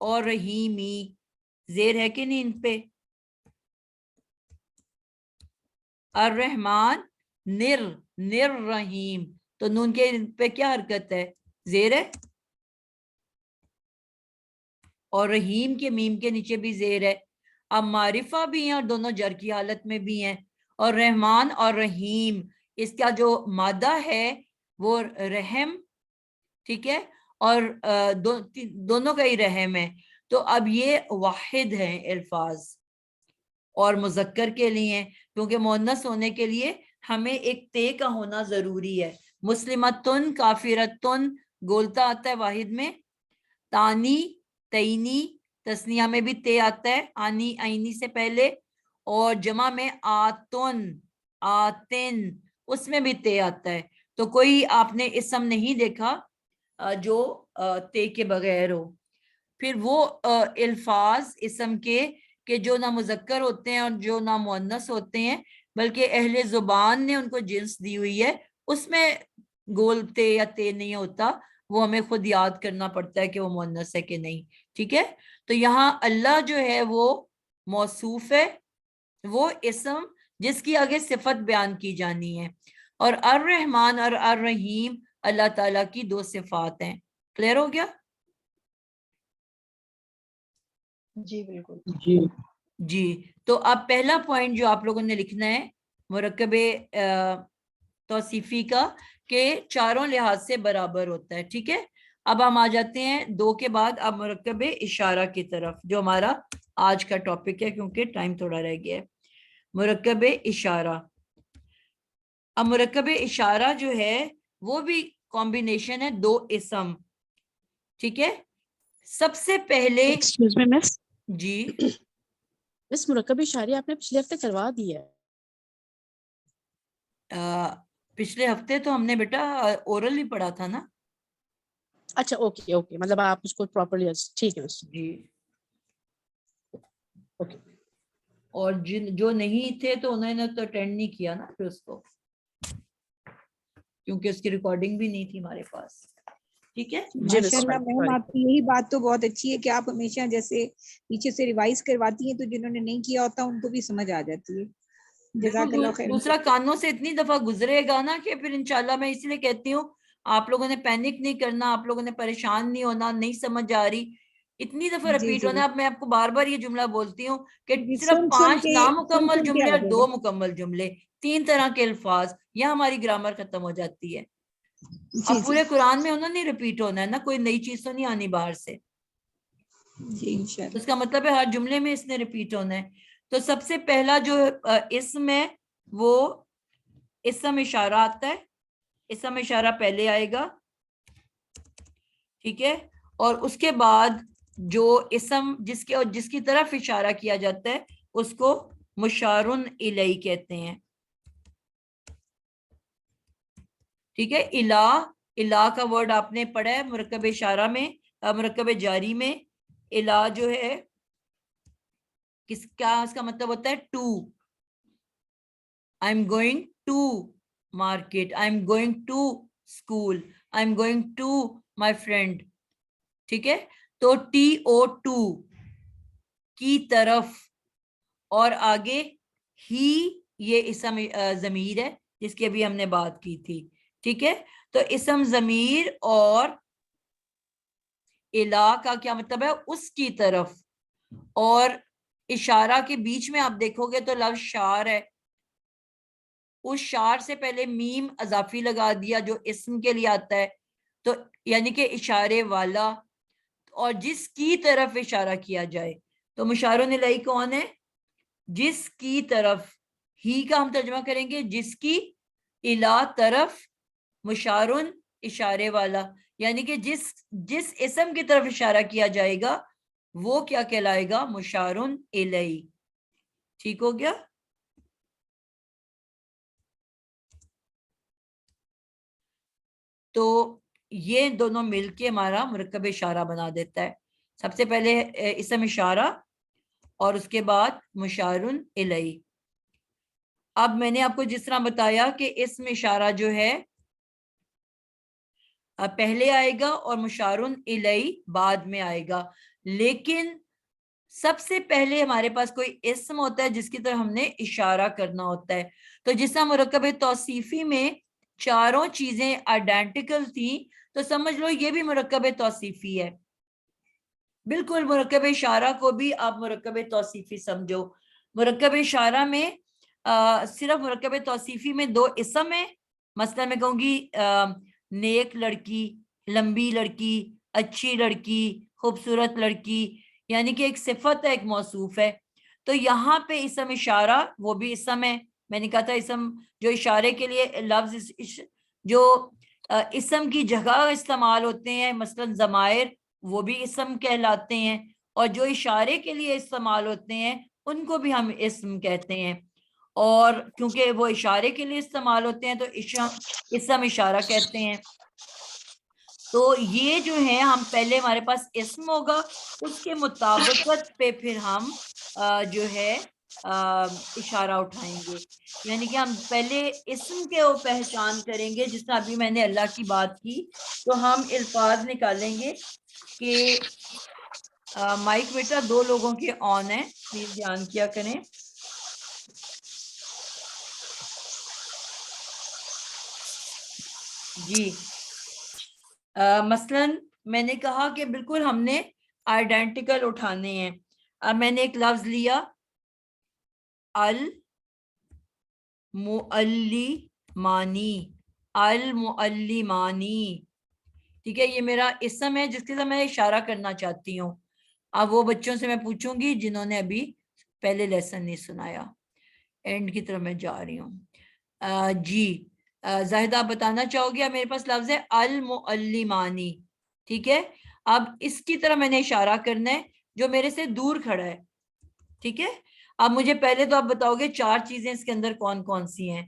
اور رحیمی زیر ہے کہ نہیں ان پہ؟ الرحمن نر رحیم، تو نون کے ان پہ کیا حرکت ہے؟ زیر ہے. اور رحیم کے میم کے نیچے بھی زیر ہے. اب معرفہ بھی ہیں اور دونوں جر کی حالت میں بھی ہیں. اور رحمان اور رحیم اس کا جو مادہ ہے وہ رحم. ٹھیک ہے. اور دونوں کا ہی رحم ہے. تو اب یہ واحد ہیں الفاظ اور مذکر کے لیے، کیونکہ مؤنث ہونے کے لیے ہمیں ایک تے کا ہونا ضروری ہے. مسلمتن، کافرتن گولتا آتا ہے واحد میں، تانی تینی تسنیہ میں بھی تے آتا ہے آنی آئینی سے پہلے، اور جمع میں آتن آتن اس میں بھی تے آتا ہے. تو کوئی آپ نے اسم نہیں دیکھا جو تے کے بغیر ہو. پھر وہ الفاظ اسم کے کہ جو نہ مذکر ہوتے ہیں اور جو نہ مؤنث ہوتے ہیں، بلکہ اہل زبان نے ان کو جنس دی ہوئی ہے، اس میں گول تے یا تے نہیں ہوتا. وہ ہمیں خود یاد کرنا پڑتا ہے کہ وہ مؤنث ہے کہ نہیں. ٹھیک ہے. تو یہاں اللہ جو ہے وہ موصوف ہے، وہ اسم جس کی آگے صفت بیان کی جانی ہے. اور الرحمن اور الرحیم اللہ تعالیٰ کی دو صفات ہیں. کلیئر ہو گیا؟ جی بالکل. جی. تو اب پہلا پوائنٹ جو آپ لوگوں نے لکھنا ہے مرکب توصیفی کا، کہ چاروں لحاظ سے برابر ہوتا ہے. ٹھیک ہے. اب ہم آ جاتے ہیں 2 کے بعد اب مرکب اشارہ کی طرف، جو ہمارا آج کا ٹاپک ہے کیونکہ ٹائم تھوڑا رہ گیا ہے. مرکب اشارہ. اب مرکب اشارہ جو ہے وہ بھی کمبینیشن ہے 2 اسم. ٹھیک ہے. سب سے پہلے ایکسکیوز می مس، جی اس مرکب اشاری آپ نے پچھلے ہفتے کروا دی ہے. پچھلے ہفتے تو ہم نے بیٹا اورل ہی پڑھا تھا نا. اچھا اوکے اوکے، مطلب آپ اس کو پراپرلی. ٹھیک ہے جی. اوکے. اور جو نہیں تھے تو انہوں نے تو اٹینڈ نہیں کیا نا پھر اس کو، کیونکہ اس کی ریکارڈنگ بھی نہیں تھی ہمارے پاس. ٹھیک ہے. ماشاءاللہ میم آپ کی یہی بات تو بہت اچھی ہے کہ آپ ہمیشہ جیسے پیچھے سے ریوائز کرواتی ہیں تو جنہوں نے نہیں کیا ہوتا ان کو بھی سمجھ آ جاتی ہے. جزاک اللہ خیر. دوسرا کانوں سے اتنی دفعہ گزرے گا نا کہ پھر انشاءاللہ میں اسی لیے کہتی ہوں آپ لوگوں نے پینک نہیں کرنا، آپ لوگوں نے پریشان نہیں ہونا، نہیں سمجھ آ رہی اتنی دفعہ رپیٹ ہونا. اب میں آپ کو بار بار یہ جملہ بولتی ہوں کہ صرف 5 نامکمل جملے اور 2 مکمل جملے، 3 طرح کے الفاظ، یہاں ہماری گرامر ختم ہو جاتی ہے. اب پورے قرآن میں انہوں نے ریپیٹ ہونا ہے نا، کوئی نئی چیز تو نہیں آنی باہر سے. اس کا مطلب ہے ہر جملے میں اس نے ریپیٹ ہونا ہے. تو سب سے پہلا جو اسم ہے وہ اسم اشارہ آتا ہے. اسم اشارہ پہلے آئے گا. ٹھیک ہے. اور اس کے بعد جو اسم جس کی طرف اشارہ کیا جاتا ہے اس کو مشارن الیہ کہتے ہیں. ٹھیک ہے. الہ کا ورڈ آپ نے پڑھا ہے مرکب اشارہ میں، مرکب جاری میں. الہ جو ہے کیا اس کا مطلب ہوتا ہے؟ To. I am going to market, I am going to school, I am going to my friend. ٹھیک ہے. تو TO2 کی طرف، اور آگے ہی یہ اسم ضمیر ہے جس کی ابھی ہم نے بات کی تھی. ٹھیک ہے. تو اسم ضمیر اور الہ کا کیا مطلب ہے؟ اس کی طرف. اور اشارہ کے بیچ میں آپ دیکھو گے تو لفظ شار ہے، اس شار سے پہلے میم اضافی لگا دیا جو اسم کے لیے آتا ہے، تو یعنی کہ اشارے والا، اور جس کی طرف اشارہ کیا جائے. تو مشارن الیہ کون ہے؟ جس کی طرف. ہی کا ہم ترجمہ کریں گے جس کی، الہ طرف، مشارن اشارے والا، یعنی کہ جس اسم کی طرف اشارہ کیا جائے گا وہ کیا کہلائے گا؟ مشارن الیہ. ٹھیک ہو گیا. تو یہ دونوں مل کے ہمارا مرکب اشارہ بنا دیتا ہے. سب سے پہلے اسم اشارہ اور اس کے بعد مشارن الیہ. اب میں نے آپ کو جس طرح بتایا کہ اسم اشارہ جو ہے پہلے آئے گا اور مشارن الیہ بعد میں آئے گا، لیکن سب سے پہلے ہمارے پاس کوئی اسم ہوتا ہے جس کی طرف ہم نے اشارہ کرنا ہوتا ہے. تو جس طرح مرکب توصیفی میں چاروں چیزیں آئیڈینٹیکل تھیں تو سمجھ لو یہ بھی مرکب توصیفی ہے. بالکل مرکب اشارہ کو بھی آپ مرکب توصیفی سمجھو. مرکب اشارہ میں صرف مرکب توصیفی میں دو اسم ہیں. مثلا میں کہوں گی نیک لڑکی، لمبی لڑکی، اچھی لڑکی، خوبصورت لڑکی، یعنی کہ ایک صفت ہے، ایک موصوف ہے. تو یہاں پہ اسم اشارہ وہ بھی اسم ہے. میں نے کہا تھا اسم جو اشارے کے لیے لفظ جو اسم کی جگہ استعمال ہوتے ہیں، مثلا ضمائر، وہ بھی اسم کہلاتے ہیں، اور جو اشارے کے لیے استعمال ہوتے ہیں ان کو بھی ہم اسم کہتے ہیں. اور کیونکہ وہ اشارے کے لیے استعمال ہوتے ہیں تو اسم اشارہ کہتے ہیں. تو یہ جو ہے ہم پہلے ہمارے پاس اسم ہوگا، اس کے مطابقت پہ پھر ہم جو ہے اشارہ اٹھائیں گے. یعنی کہ ہم پہلے اسم کے پہچان کریں گے. جس طرح ابھی میں نے اللہ کی بات کی تو ہم الفاظ نکالیں گے کہ مائک بیٹا 2 لوگوں کے آن ہے، پلیز دھیان کیا کریں. جی مثلا میں نے کہا کہ بالکل ہم نے آئیڈینٹیکل اٹھانے ہیں. اب میں نے ایک لفظ لیا المعلمانی، المعلمانی، ٹھیک ہے. یہ میرا اسم ہے جس کے ساتھ میں اشارہ کرنا چاہتی ہوں. اب وہ بچوں سے میں پوچھوں گی جنہوں نے ابھی پہلے لیسن نہیں سنایا. اینڈ کی طرف میں جا رہی ہوں. جی زاہدہ آپ بتانا چاہو گے؟ میرے پاس لفظ ہے المعلمانی، ٹھیک ہے. اب اس کی طرح میں نے اشارہ کرنا ہے جو میرے سے دور کھڑا ہے، ٹھیک ہے. اب مجھے پہلے تو آپ بتاؤ گے 4 چیزیں اس کے اندر کون کون سی ہیں؟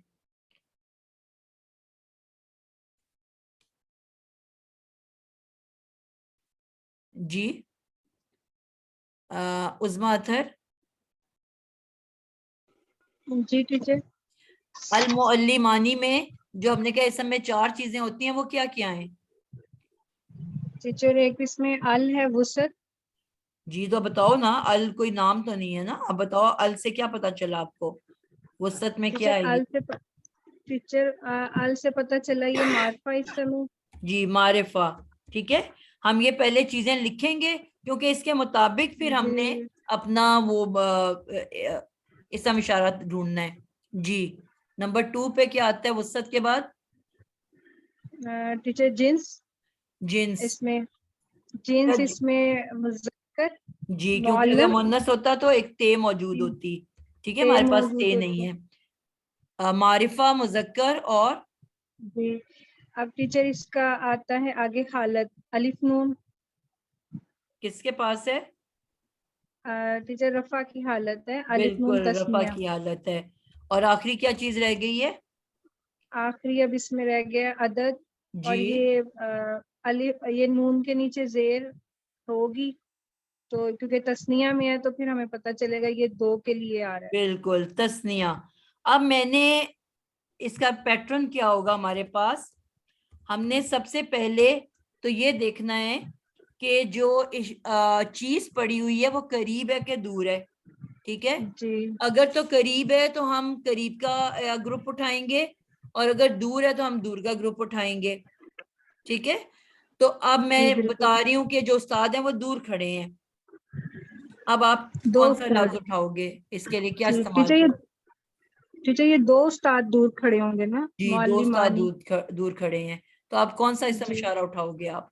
جی عظمیٰ اطہر. جی ٹیچر. المعلمانی میں جو ہم نے کہا اسم میں 4 چیزیں ہوتی ہیں وہ کیا کیا ہیں؟ ٹیچر ایک اس میں ال ہے، وسعت. جی تو بتاؤ نا، ال کوئی نام تو نہیں ہے نا. اب بتاؤ ال سے کیا پتا چلا آپ کو؟ وسعت میں کیا ہے یہ؟ ٹیچر ال سے پتہ چلا یہ معرفہ اسم ہے. جی معرفہ، ٹھیک ہے. ہم یہ پہلے چیزیں لکھیں گے کیونکہ اس کے مطابق پھر ہم نے اپنا وہ اسم اشارہ ڈھونڈنا ہے. جی نمبر 2 پہ کیا آتا ہے وسعت کے بعد؟ ٹیچر جنس. جنس، اس میں جنس اس میں مذکر. جی کیونکہ اگر مؤنث ہوتا تو ایک تے موجود ہوتی، ٹھیک ہے. ہمارے پاس تے نہیں ہے. معرفہ مذکر اور جی. اب ٹیچر اس کا آتا ہے آگے حالت، الف نون. کس کے پاس ہے؟ ٹیچر رفع کی حالت ہے، الف نون بالکل رفع تسنیہ. کی حالت ہے. اور آخری کیا چیز رہ گئی ہے؟ آخری اب اس میں رہ گیا عدد. اور جی یہ الف، یہ نون کے نیچے زیر ہوگی تو کیونکہ تسنیہ میں ہے تو پھر ہمیں پتہ چلے گا یہ 2 کے لیے آ رہا ہے. بالکل تسنیہ. اب میں نے اس کا پیٹرن کیا ہوگا ہمارے پاس؟ ہم نے سب سے پہلے تو یہ دیکھنا ہے کہ جو چیز پڑی ہوئی ہے وہ قریب ہے کہ دور ہے، ٹھیک ہے. اگر تو قریب ہے تو ہم قریب کا گروپ اٹھائیں گے، اور اگر دور ہے تو ہم دور کا گروپ اٹھائیں گے، ٹھیک ہے. تو اب میں بتا رہی ہوں کہ جو استاد ہیں وہ دور کھڑے ہیں. اب آپ کون سا لفظ اٹھاؤ گے؟ اس کے لیے کیا استعمال کریں؟ ٹیچر یہ 2 استاد دور کھڑے ہوں گے نا. جی 2 استاد دور کھڑے ہیں، تو آپ کون سا اسم جی. اشارہ اٹھاؤ گے آپ؟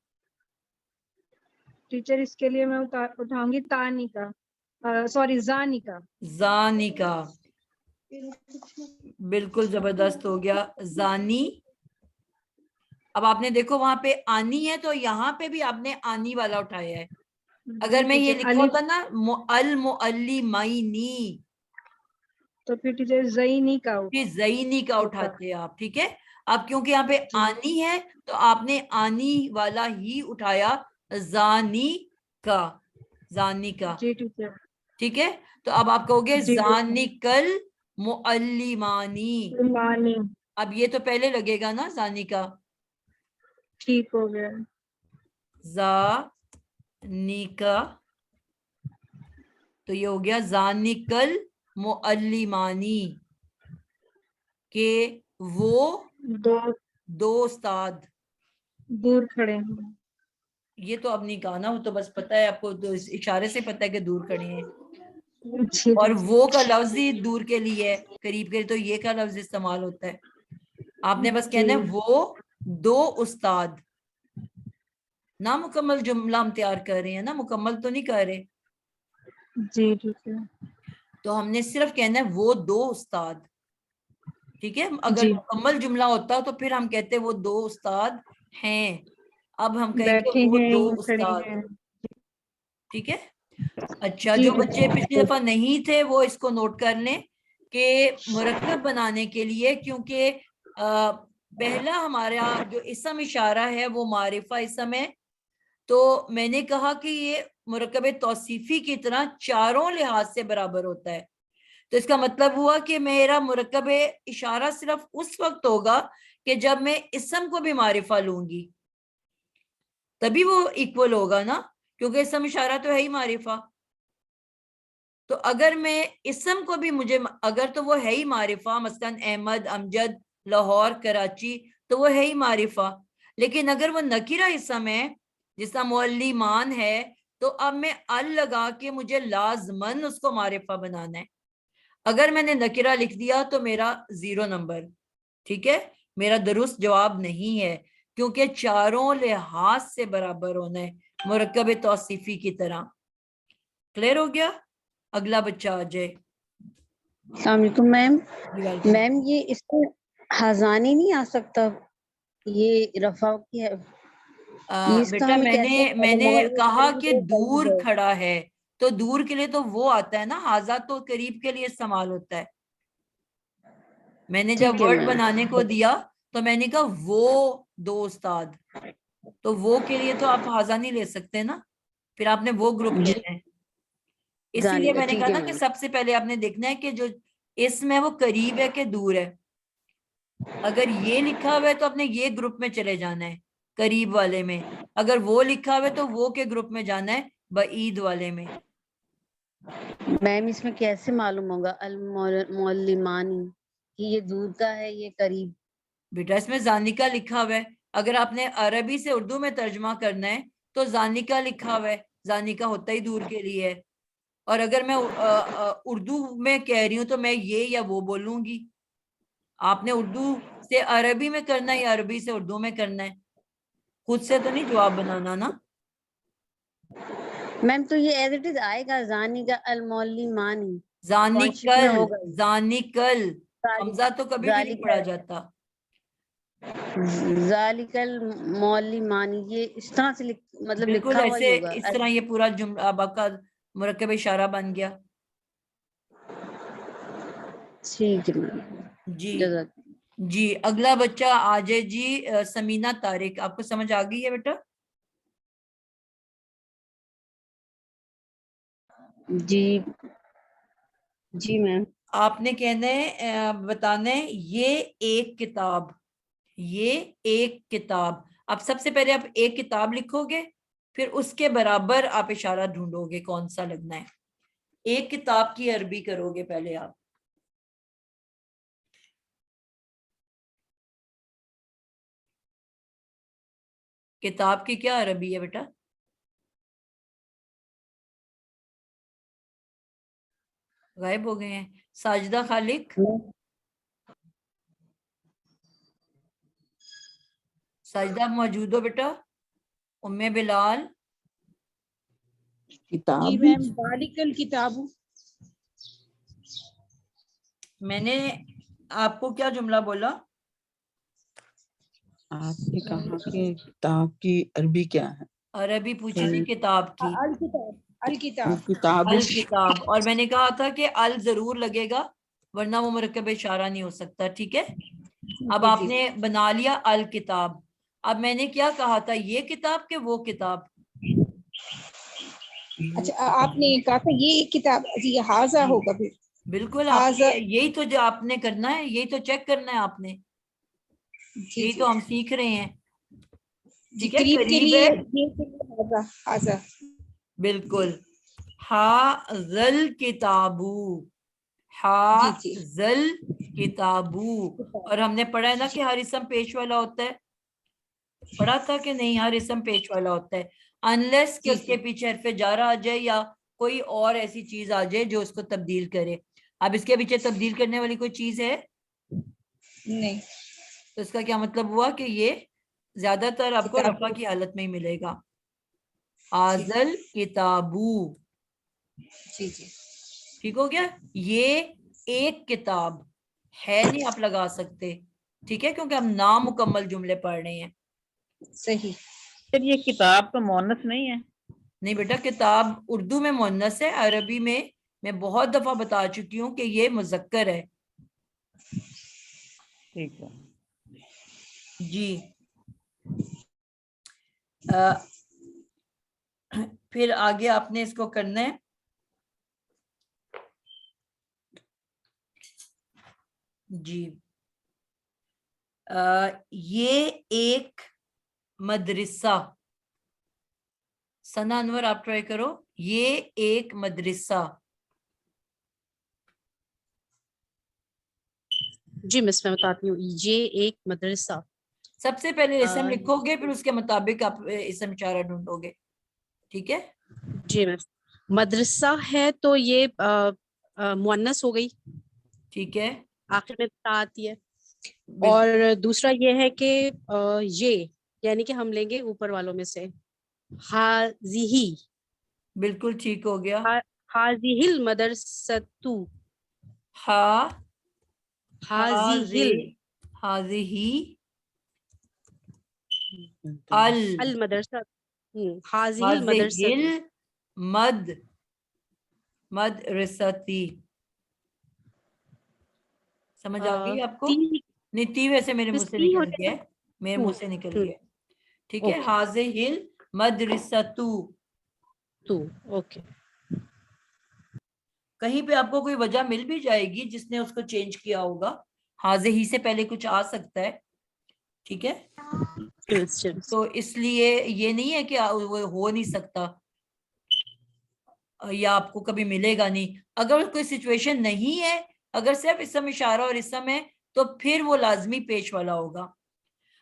ٹیچر اس کے لیے میں اٹھاؤں گی تانی کا، سوری زانی کا. زانی کا، بالکل زبردست ہو گیا. زانی. اب آپ نے دیکھو وہاں پہ آنی ہے تو یہاں پہ بھی آپ نے آنی والا اٹھایا ہے. اگر میں یہ لکھا ہوتا نا المعلمینی तो फिर टीचर ज़ईनी का फिर ज़ईनी का उठाते हैं आप, ठीक है। अब क्योंकि यहाँ पे आनी है तो आपने आनी वाला ही उठाया, जानी का, जानी का, जी टीचर। ठीक है। तो अब आप कहोगे जी जानिकल मुअल्लिमानी। मानी, अब ये तो पहले लगेगा ना जानी का, ठीक हो गया। जानिका, तो ये हो गया जानिकल मुअल्लिमानी, के वो दो उस्ताद दूर खड़े हैं। ये तो अब नहीं कहा ना, वो तो बस पता है आपको, तो इस इशारे से पता है कि दूर खड़े हैं। जी, और वो का लफ्ज ही दूर के लिए है, करीब के लिए तो ये का लफ्ज इस्तेमाल होता है। आपने बस कहना है वो दो उस्ताद, ना मुकम्मल जुमला हम तैयार कर रहे हैं ना, मुकम्मल तो नहीं कर रहे। जी ठीक है। तो हमने सिर्फ कहना है वो दो उस्ताद, ठीक है। अगर मुकम्मल जुमला होता तो फिर हम कहते वो दो उस्ताद हैं, अब हम कहेंगे बैठे वो हैं दो या खड़े उस्ताद, हैं। ठीक है। अच्छा, जी, जो जी, बच्चे जी। पिछली दफा नहीं थे वो इसको नोट कर लें कि मुरक्कब बनाने के लिए, क्योंकि पहला हमारा जो इसम इशारा है वो मारिफा इसम है, तो मैंने कहा कि ये मुरक्कब तौसीफी की तरह चारों लिहाज से बराबर होता है। तो इसका मतलब हुआ कि मेरा मुरक्कब इशारा सिर्फ उस वक्त होगा कि जब मैं इसम को भी मारिफा लूंगी, तभी वो इक्वल होगा ना, क्योंकि इसम इशारा तो है ही मारिफा। तो अगर मैं इसम को भी मुझे, अगर तो वो है ही मारिफा, मसलन अहमद, अमजद, लाहौर, कराची, तो वो है ही मारिफा। लेकिन अगर वो नकीरा इसम है, जिसका मुअल्लिमान है, तो अब मैं अल लगा के मुझे लाजमन उसको मारिफा बनाना है। अगर मैंने नकीरा लिख दिया तो मेरा 0 नंबर, ठीक है, मेरा दुरुस्त जवाब नहीं है, क्योंकि चारों लिहाज से बराबर होना है मुरक्कब तौसीफी की तरह। क्लियर हो गया? अगला बच्चा आ जाए। अस्सलाम वालेकुम मैम। मैम ये इसको हजानी नहीं आ सकता, ये रफा की है। इसका बेटा हमें कैसे मैंने कहा कि दूर खड़ा है, तो दूर के लिए तो वो आता है ना, हाजा तो करीब के लिए इस्तेमाल होता है। मैंने जब वर्ड बनाने को दिया तो मैंने कहा वो दो उस्ताद, तो वो के लिए तो आप हाजा नहीं ले सकते ना, फिर आपने वो ग्रुप लेना है। इसीलिए मैंने कहा ना कि सबसे पहले आपने देखना है कि जो इसमें वो करीब है कि दूर है। अगर ये लिखा हुआ है तो आपने ये ग्रुप में चले जाना है, करीब वाले में। अगर वो लिखा हुआ है तो वो के ग्रुप में जाना है, बईद वाले में। मैम इसमें कैसे मालूम होगा अल मुअल्लिमानी कि ये दूर का है ये करीब? बेटा इसमें जानिका लिखा हुआ है, अगर आपने अरबी से उर्दू में तर्जमा करना है तो जानिका लिखा हुआ है, जानिका होता ही दूर के लिए है। और अगर मैं उर्दू में कह रही हूँ तो मैं ये या वो बोलूंगी। आपने उर्दू से अरबी में करना है या अरबी से उर्दू में करना है, खुद से तो नहीं जवाब बनाना ना। मैम तो ये एज इट इज आएगा, जानी का अल मुअल्लिमानी, जानिकल, जानिकल, हमजा तो कभी भी नहीं पढ़ा जाता। जालिकल मुअल्लिमानी, ये इस तरह से मतलब बिल्कुल लिखा हुआ ही ऐसे, होगा। इस तरह ये पूरा जुमला अब आपका मुरक्कब इशारा बन गया। ठीक है मैम जी जी। अगला बच्चा आ जाए जी, समीना तारिक। आपको समझ आ गई है बेटा? जी जी मैम। आपने कहना है, बताना है ये एक किताब, ये एक किताब। अब सबसे पहले आप एक किताब लिखोगे, फिर उसके बराबर आप इशारा ढूंढोगे कौन सा लगना है। एक किताब की अरबी करोगे पहले आप। किताब की क्या अरबी है बेटा? गायब हो गए हैं। साजिदा खालिक, साजिदा मौजूद हो बेटा? उम्मे बिलाल, जी मैम, बालिकल किताबु। मैंने आपको क्या जुमला बोला? आपने कहा कि किताब की अरबी क्या है? अरबी पूछी थी किताब की। अल किताब, अल किताब, किताब अल किताब, और मैंने कहा था कि अल जरूर लगेगा ورنہ وہ مرکب इशारा नहीं हो सकता. ठीक है. अब जी, आपने बना लिया अल किताब. अब मैंने क्या कहा था, ये किताब के वो किताब? अच्छा आपने कहा था ये किताब, जी हाजा होगा फिर. बिल्कुल. हाजा, आपने यही तो जो आपने करना है, यही तो चेक करना है आपने. जी यही जी तो हम सीख रहे हैं. जी, ठीक है. करीब के करीब लिए है. ये के लिए हाजा हाजा. बिल्कुल. हाज़ल किताबू, जी हाज़ल किताबू. और हमने पढ़ा है ना कि हर इसम पेश वाला होता है. पढ़ा था कि नहीं? हर इसम पेश वाला होता है, अनलेस कि जी उसके पीछे हरफ जारा आ जाए या कोई और ऐसी चीज आ जाए जो उसको तब्दील करे. अब इसके पीछे तब्दील करने वाली कोई चीज है? नहीं. तो इसका क्या मतलब हुआ कि ये ज्यादातर आपको किताब रफा की हालत में ही मिलेगा. जी आजल किताबू. जी जी ठीक हो गया. ये एक किताब है नहीं आप लगा सकते. ठीक है, क्योंकि हम नामुकम्मल जुमले पढ़ रहे हैं. सही. सर ये किताब तो मोनस नहीं है? नहीं बेटा, किताब उर्दू में मुन्नस है, अरबी में मैं बहुत दफा बता चुकी हूँ कि ये मुज़क्कर है. ठीक है जी. फिर आगे आपने इसको करना है. जी. ये एक मदरसा. सना अनवर आप ट्राई करो. ये एक मदरसा. जी मिस मैं बताती हूँ. ये एक मदरसा. सबसे पहले इसम अ, लिखोगे, फिर उसके मुताबिक आप इसम इशारा ढूंढोगे. ठीक है. जी मिस. मदरसा है तो ये मुअन्नस हो गई. ठीक है. आखिर में ता आती है. बिल्कुल. और दूसरा ये है कि ये यानी कि हम लेंगे ऊपर वालों में से हाजिही. बिल्कुल ठीक हो गया. हाजिहिल मदरसतु. हा हाजिहिल हाजिही अल अल मदरसा. हाजिहिल मदरसतु. हाजिहिल मद मदरसती. समझ आ गई आपको? ती नहीं, ती वैसे मेरे मुंह मिस से ती हो निकल गया जाएगा. है. मेरे मुंह से निकल गया. ठीक है. ओके. हाजिहिल मदरसतु. तू. ओके. कहीं पे आपको कोई वजह मिल भी जाएगी जिसने उसको चेंज किया होगा. हाजिही से पहले कुछ आ सकता है. ठीक है. तो इसलिए ये नहीं है कि वो हो नहीं सकता या आपको कभी मिलेगा नहीं. अगर कोई सिचुएशन नहीं है, अगर सिर्फ इसम इशारा और इसम है, तो फिर वो लाजमी पेश वाला होगा.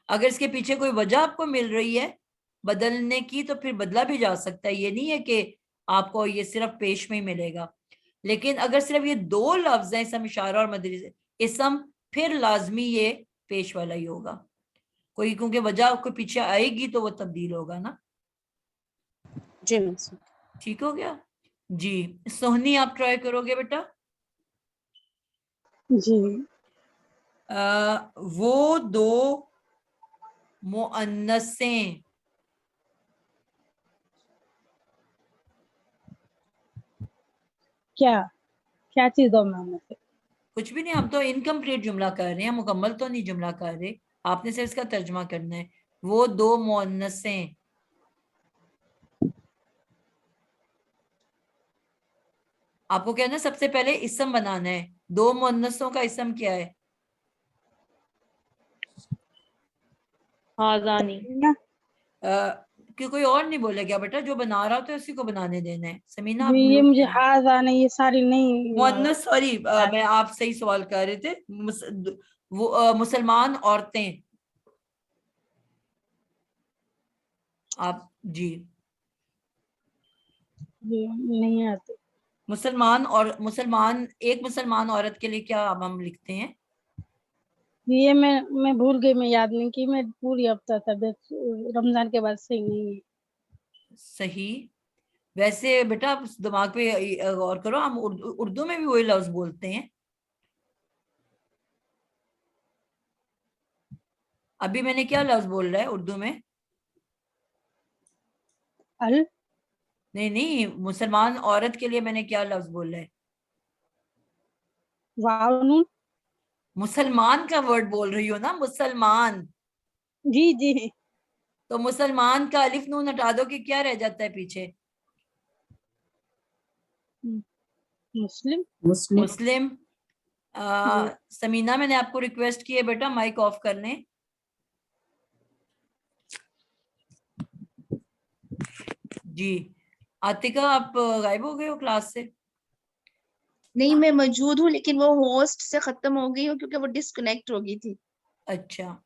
अगर इसके पीछे कोई वजह आपको मिल रही है बदलने की, तो फिर बदला भी जा सकता है. ये नहीं है कि आपको ये सिर्फ पेश में ही मिलेगा. लेकिन अगर सिर्फ ये दो लफ्ज हैं, इसम इशारा और मदरसा इसम, फिर लाजमी ये पेश वाला ही होगा. कोई क्योंकि वजह कोई पीछे आएगी तो वो तब्दील होगा ना. जी. ठीक हो गया. जी. सोहनी आप ट्राई करोगे बेटा? जी. वो दो मुअन्नसें. क्या क्या चीज दो मैंने से? कुछ भी नहीं, हम तो इनकम्प्लीट जुमला कर रहे हैं, मुकम्मल तो नहीं जुमला कर रहे. आपने सिर्फ इसका तर्जुमा करना है. वो दो मुअन्नसें. आपको क्या है ना, सबसे पहले इसम बनाना है. दो मुअन्नसों का इसम क्या है? हाजानी. कि कोई और नहीं बोला क्या बेटा? जो बना रहा हो तो उसी को बनाने देना है. समीना आप जी ये म्यूट मुझे हैं. हाजानी ये सारी नहीं. मुअन्नस, सॉरी, मैं आप सही सवाल कर रहे थे. वो मुसलमान औरतें. आप जी. जी नहीं आते. मुसलमान और मुसलमान, एक मुसलमान औरत के लिए क्या अब हम लिखते हैं? ये मैं भूल गई, मैं याद नहीं की. मैं पूरी हफ्ता तबियत रमजान के बाद सही नहीं है. सही. वैसे बेटा आप दिमाग पे गौर करो, हम उर्दू में भी वही लफ्ज बोलते हैं. अभी मैंने क्या लफ्ज बोल रहा है उर्दू में? अल. नहीं नहीं, मुसलमान औरत के लिए मैंने क्या लफ्ज बोल रहा है? वाव नून। मुसलमान का वर्ड बोल रही हो ना, मुसलमान। जी जी। तो मुसलमान का अलिफ नून हटा दो कि क्या रह जाता है पीछे? मुस्लिम। मुस्लिम। समीना, मैंने आपको रिक्वेस्ट की है बेटा माइक ऑफ कर लें। जी आतिका, आप गायब हो गए हो क्लास से? नहीं, मैं मौजूद हूँ, लेकिन वो होस्ट से खत्म हो गई हूँ क्योंकि वो डिस्कनेक्ट हो गई थी। अच्छा,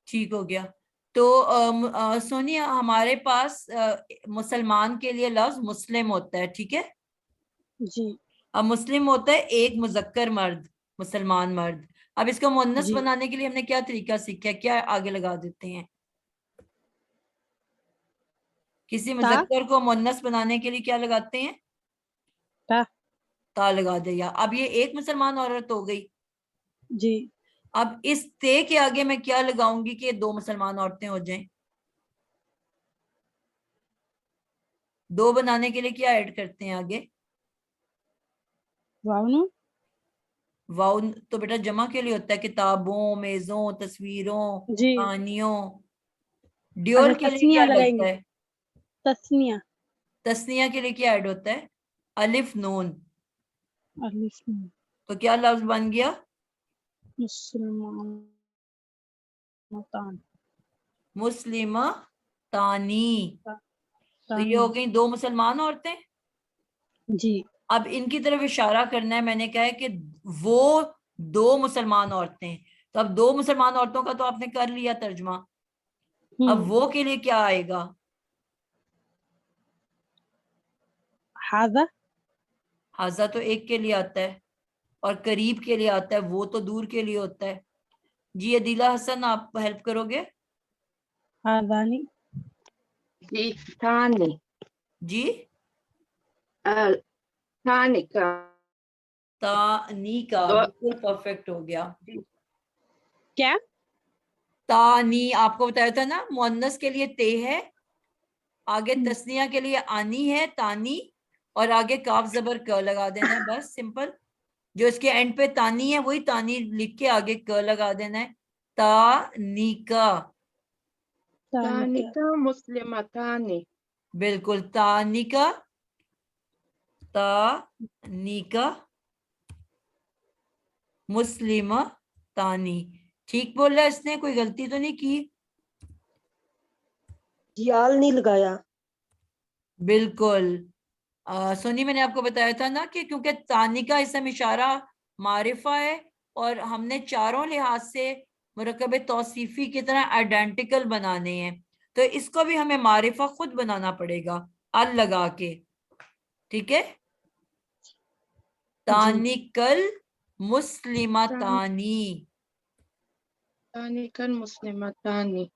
ठीक हो गया। तो सोनिया, हमारे पास मुसलमान के लिए लफ्ज मुस्लिम होता है, ठीक है जी। अब मुस्लिम होता है एक मुजक्कर मर्द, मुसलमान मर्द। अब इसको मुअन्नस जी। बनाने के लिए हमने क्या तरीका सीखा है, क्या आगे लगा देते हैं? किसी मुजक्कर को मुअन्नस बनाने के लिए क्या लगाते हैं? ता लगा दिया। अब ये एक मुसलमान औरत हो गई। जी। अब इस ते के आगे मैं क्या लगाऊंगी कि दो मुसलमान औरतें हो जाएं? दो बनाने के लिए क्या ऐड करते हैं आगे? वाव। वाउ तो बेटा जमा के लिए होता है, किताबों, मेजों, तस्वीरों, कहानियों। ड्योल अच्छा, के लिए क्या तस्निया ऐड होता लगाएंगे। है? तस्निया। तस्निया के लिए क्या ऐड होता है? अलिफ नून। अलिफ नून। तो क्या लफ्ज बन गया? मुसलमान। मुस्लिमा तानी। तो ये हो गई दो मुसलमान औरतें। जी। अब इनकी तरफ इशारा करना है। मैंने कहा है कि वो दो मुसलमान औरतें, तो अब दो मुसलमान औरतों का तो आपने कर लिया तर्जमा। अब वो के लिए क्या आएगा? हाजा। हाजा तो एक के लिए आता है और करीब के लिए आता है, वो तो दूर के लिए होता है। जी अदीला हसन, आप हेल्प करोगे? हाजानी। जी थाने। जी थाने का। तानी का, बिल्कुल परफेक्ट हो गया। क्या? तानी आपको बताया था ना, मुअन्नस के लिए ते है, आगे तस्निया के लिए आनी है तानी, और आगे काफ जबर क लगा देना है, बस सिंपल। जो इसके एंड पे तानी है वही तानी लिख के आगे क लगा देना है। तानिका। तानिका मुस्लिमतानी। बिल्कुल, तानिका, तानिका मुस्लिमा तानी। ठीक बोला इसने, कोई गलती तो नहीं की? याल नहीं लगाया। बिल्कुल। सोनी, मैंने आपको बताया था ना कि क्योंकि तानी का इसम इशारा मारिफा है और हमने चारों लिहाज से मुरकब तौसीफी की तरह आइडेंटिकल बनाने हैं, तो इसको भी हमें मारिफा खुद बनाना पड़ेगा अल लगा के, ठीक है। तानिकल मुस्लिमतानी। तानिकल मुस्लिमतानी।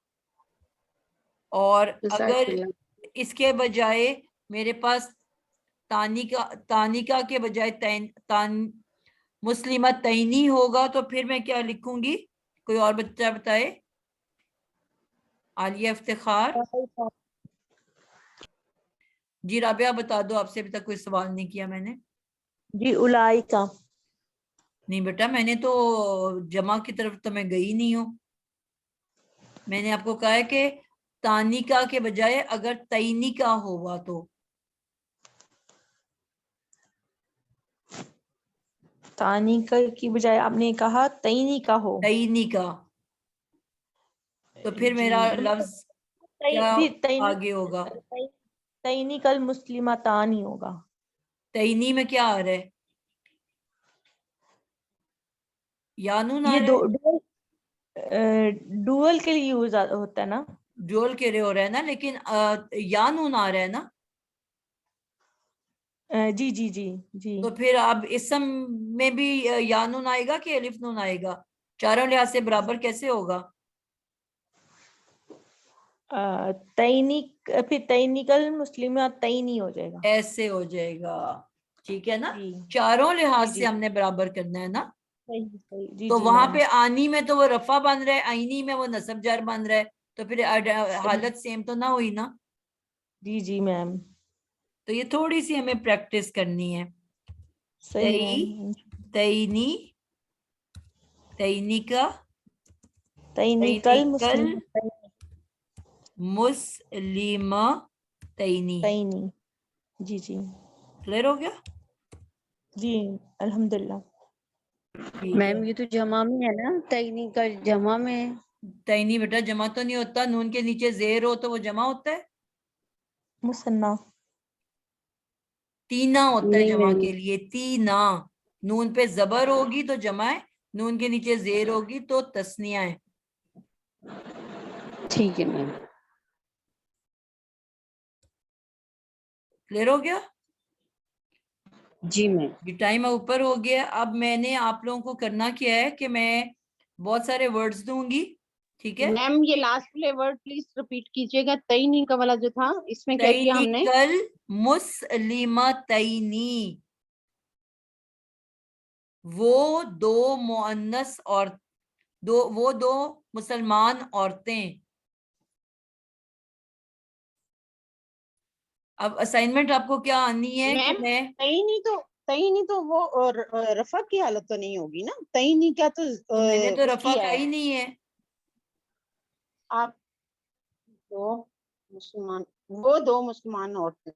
और अगर इसके बजाय मेरे पास तानिका के बजाय मुस्लिमा तैनी होगा, तो फिर मैं क्या लिखूंगी? कोई और बच्चा बताए? आलिया इफ्तिखार। जी राबिया बता दो, आपसे अभी तक कोई सवाल नहीं किया मैंने। जी उलाइका। नहीं बेटा, मैंने तो जमा की तरफ तो मैं गई नहीं हूँ। मैंने आपको कहा है कि तानिका के बजाय अगर तैनिका होगा तो। तानिका की बजाय आपने कहा तैनिका हो। तैनिका, तो फिर मेरा लफ्ज क्या आगे होगा? तैनिकल मुस्लिमतानी होगा। तैनी में क्या आ रहा है? यानून आ ये रहा है। डुअल के लिए यूज होता है ना? ड्यूअल के लिए हो रहा है ना, लेकिन यानून आ रहा है ना। जी जी जी जी। तो फिर अब इसम में भी यानून आएगा कि अलिफ नून आएगा? चारों लिहाज से बराबर कैसे होगा? फिर तैनिकल मुस्लिम तैनी हो जाएगा। ऐसे हो जाएगा, ठीक है ना। चारों लिहाज से हमने बराबर करना है ना। जी तो जी वहां मैम। पे आनी में तो वो रफा बन रहा है, आईनी में वो नसब जार बन रहा है, तो फिर हालत सेम तो ना हुई ना। जी जी मैम, तो ये थोड़ी सी हमें प्रैक्टिस करनी है. सही तई, मैम. तईनी, तईनिका, तैनिकल तईनिकल, मुस्लिम मुस्लिमा, तईनी. तैनी. जी जी क्लियर हो गया? जी अल्हम्दुलिल्लाह. ठीक मैम है. ये तो जमा में है ना, तैनी का जमा में है. तईनी बेटा जमा तो नहीं होता, नून के नीचे जेर हो तो वो जमा होता है. मुसन्ना. तीना होता है नहीं जमा मैम. के लिए, तीना. नून पे जबर होगी तो जमा है, नून के नीचे जेर होगी तो तस्निया है. ठीक है मैम. क्लियर हो गया? जी मैम. ये टाइम ऊपर हो गया. अब मैंने आप लोगों को करना क्या है कि मैं बहुत सारे वर्ड्स दूंगी, ठीक है? मैम ये लास्ट वाले वर्ड प्लीज रिपीट कीजिएगा, तईनी का वाला जो था, इसमें क्या किया हमने? तईनिकल मुस्लिमा तईनी. वो दो मुअन्नस और वो दो मुसलमान औरतें. अब असाइनमेंट आपको क्या आनी है कि मैम मैं तईनी तो वो रफा की हालत तो नहीं होगी ना? तईनी क्या तो मैंने तो रफा उसकी का है, ही नहीं है. आप दो मुसलमान, वो दो मुसलमान औरतें.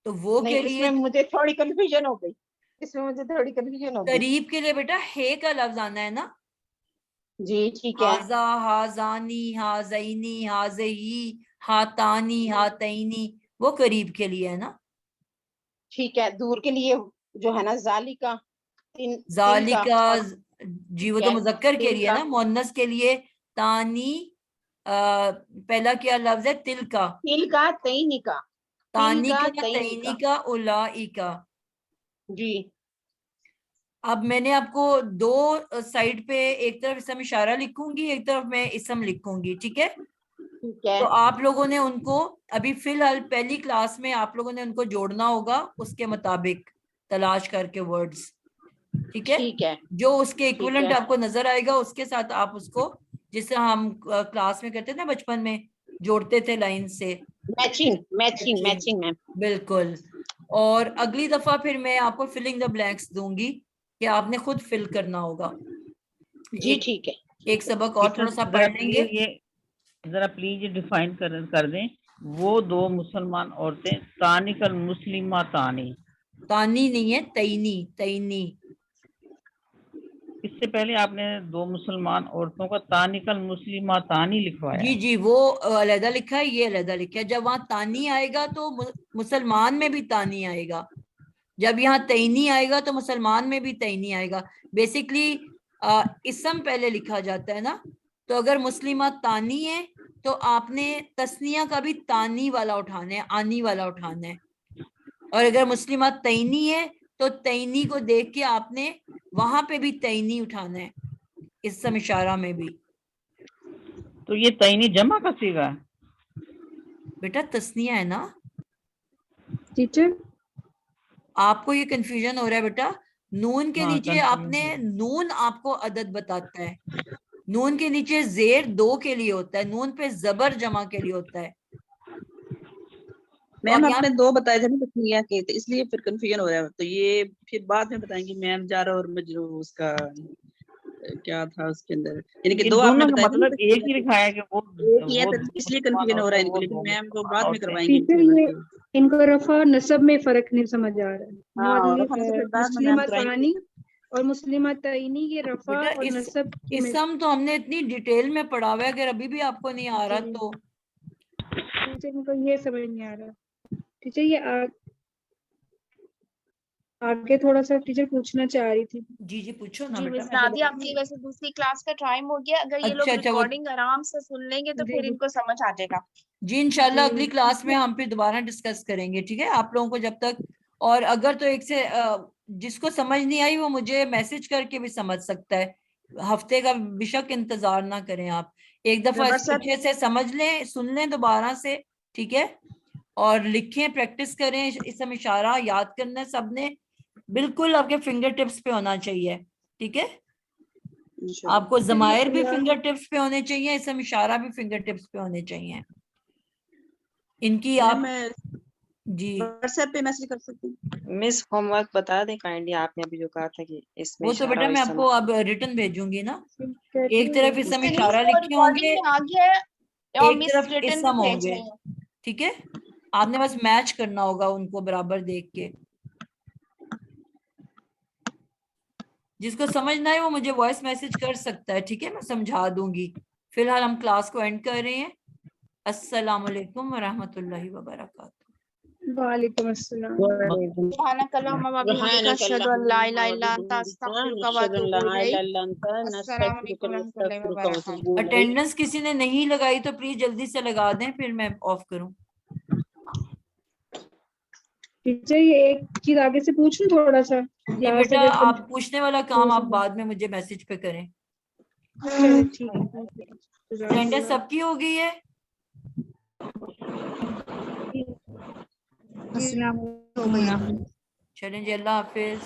तो वो नहीं के लिए इसमें मुझे थोड़ी कंफ्यूजन हो गई, इसमें मुझे थोड़ी कंफ्यूजन हो गई. करीब के लिए बेटा हे का लफ्ज आना है ना. जी ठीक है. हाजा, हाजानी, हाजैनी, हाजही, हातानी, हातैनी, वो करीब के लिए है ना. ठीक है, दूर के लिए जो है ना जालिका, जालिका, जी वो तो ठीक है, मुजक्कर के लिए तिलका. ना. मुअन्नस के लिए तानी. पहला क्या लफ्ज है? तिलका. तिलका तईनिका, तानी तिलका का, तैनी तईनिका. का, उलाइका. जी अब मैंने आपको दो साइड पे, एक तरफ इसम इशारा लिखूंगी, एक तरफ मैं इसम लिखूंगी, ठीक है? ठीक है. तो आप लोगों ने उनको अभी फिलहाल पहली क्लास में आप लोगों ने उनको जोड़ना होगा उसके मुताबिक तलाश करके वर्ड्स, ठीक है? ठीक है. जो उसके इक्विवेलेंट है. आपको नजर आएगा उसके साथ आप उसको, जिससे हम क्लास में करते थे ना बचपन में, जोड़ते थे लाइन से. Matching ma'am. बिल्कुल. और अगली दफा फिर मैं आपको फिलिंग द ब्लैंक्स दूंगी कि आपने खुद फिल करना होगा. जी ठीक है. एक सबक और थोड़ा सा पढ़ लेंगे. जरा प्लीज ये डिफाइन कर दें. वो दो मुसलमान औरतें, तानिकल मुस्लिमा तानी. तानी नहीं है, तैनी, तैनी. इससे पहले आपने दो मुसलमान औरतों का तानिकल मुस्लिमा तानी लिखवाया. जी जी वो अलहदा लिखा है, ये अलहदा लिखा है. जब वहां तानी आएगा तो मुसलमान में भी तानी आएगा. जब यहाँ तैनी आएगा तो मुसलमान में भी तैनी आएगा. बेसिकली इसम पहले लिखा जाता है ना. तो अगर मुस्लिमा तानी है तो आपने तस्निया का भी तानी वाला उठाना है, आनी वाला उठाना है. और अगर मुस्लिमा तैनी है तो तैनी को देख के आपने वहां पे भी तैनी उठाना है, इसम इशारा में भी. तो ये तैनी जमा का सीगा है बेटा, तस्निया है ना. टीचर आपको ये कंफ्यूजन हो रहा है बेटा. नून के हाँ, नीचे confusion आपने, नून आपको अदद बताता है. नून के नीचे जेर दो के लिए होता है, नून पे जबर जमा के लिए होता है. मैम और आपने दो बताए थे ना तस्नीया के, तो इसलिए फिर कंफ्यूजन हो रहा है. तो ये फिर बाद में बताएंगे मैम. जार और मजरूर उसका क्या था उसके अंदर, यानी कि ये दो आपने दोनों का बताए थे ना मतलब एक ही लिखा है कि वो एक ही है, वो तो दो इसलिए मुसलमान कंफ्यूजन हो रहा है औरतें, इनको. वो लेकिन दो मैम को मुसलमान बाद में औरतें. करवाएंगे टीचर ये इनको रफा नसब में फर्क नहीं समझ आ रहा है. हाँ, रफा नसब फिर बाद में मैम मुस्लिमा करवाएंगे. तानी और मुस्लिमा तईनी ये रफा बेटा और नसब में. इसम तो हमने इतनी डिटेल में पढ़ा हुआ है, अगर अभी भी आपको नहीं आ रहा तो. टीचर इनको ये समझ नहीं आ रहा. टीचर ये आगे थोड़ा सा टीचर पूछना चाह रही थी. जी जी पूछो ना जी बेटा. मिस नादिया, आपकी वैसे दूसरी क्लास का टाइम हो गया. अगर ये लोग अच्छा अच्छा, वो रिकॉर्डिंग आराम से सुन लेंगे तो फिर इनको समझ आ जाएगा. जी इंशाल्लाह अगली क्लास में हम फिर दोबारा डिस्कस करेंगे, ठीक है? आप लोगों को जब तक, और अगर तो एक से जिसको समझ नहीं आई वो मुझे मैसेज करके भी समझ सकता है. हफ्ते का बेशक इंतजार ना करें आप. एक दफा इसको अच्छे से समझ लें, सुन लें दोबारा से, ठीक है? और लिखें, प्रैक्टिस करें. इसम इशारा याद करना है सबने, बिल्कुल आपके फिंगर टिप्स पे होना चाहिए, ठीक है? आपको जमायर भी फिंगर टिप्स पे होने चाहिए, इसम इशारा भी फिंगर टिप्स पे होने चाहिए. इनकी आप मैं जी व्हाट्सएप पे मैसेज कर सकती हूँ। मिस होमवर्क बता दें काइंडली, आपने अभी जो कहा था कि इसमें वो तो इशारा बेटा और मैं इसम। आपको अब रिटर्न भेजूंगी ना, एक तरफ इसम मिस इशारा वो लिखे होंगे, रिकॉर्डिंग में आ गया है और एक मिस तरफ रिटर्न भी इसम भेज होंगे, रही है। ठीक है। आपने बस मैच करना होगा उनको बराबर देख के। जिसको समझना है वो मुझे वॉइस मैसेज कर सकता है, ठीक है, मैं समझा दूंगी। फिलहाल हम क्लास को एंड कर रहे हैं। अस्सलाम वालेकुम वरहमतुल्लाहि वबरकातुहू। वालेकुम अस्सलाम। सुब्हानकल्लाहुम्मा व बिहम्दिका अशहदु अन ला इलाहा इल्ला अंता अस्तगफिरुका व अतूबु इलैक। अस्सलामु अलैकुम व रहमतुल्लाहि व बरकातुहू। अटेंडेंस किसी ने नहीं लगाई तो प्लीज जल्दी से लगा दें, फिर मैं ऑफ करूं। टीचर ये एक चीज आगे से पूछ लूं थोड़ा सा, नहीं क्लास बेटा, अगर आप पूछने वाला काम आप बाद में मुझे मैसेज पे करें। चलो ठीक है। अटेंडेंस सबकी हो गई है? अस्सलाम चलें जी, अल्लाह हाफिज।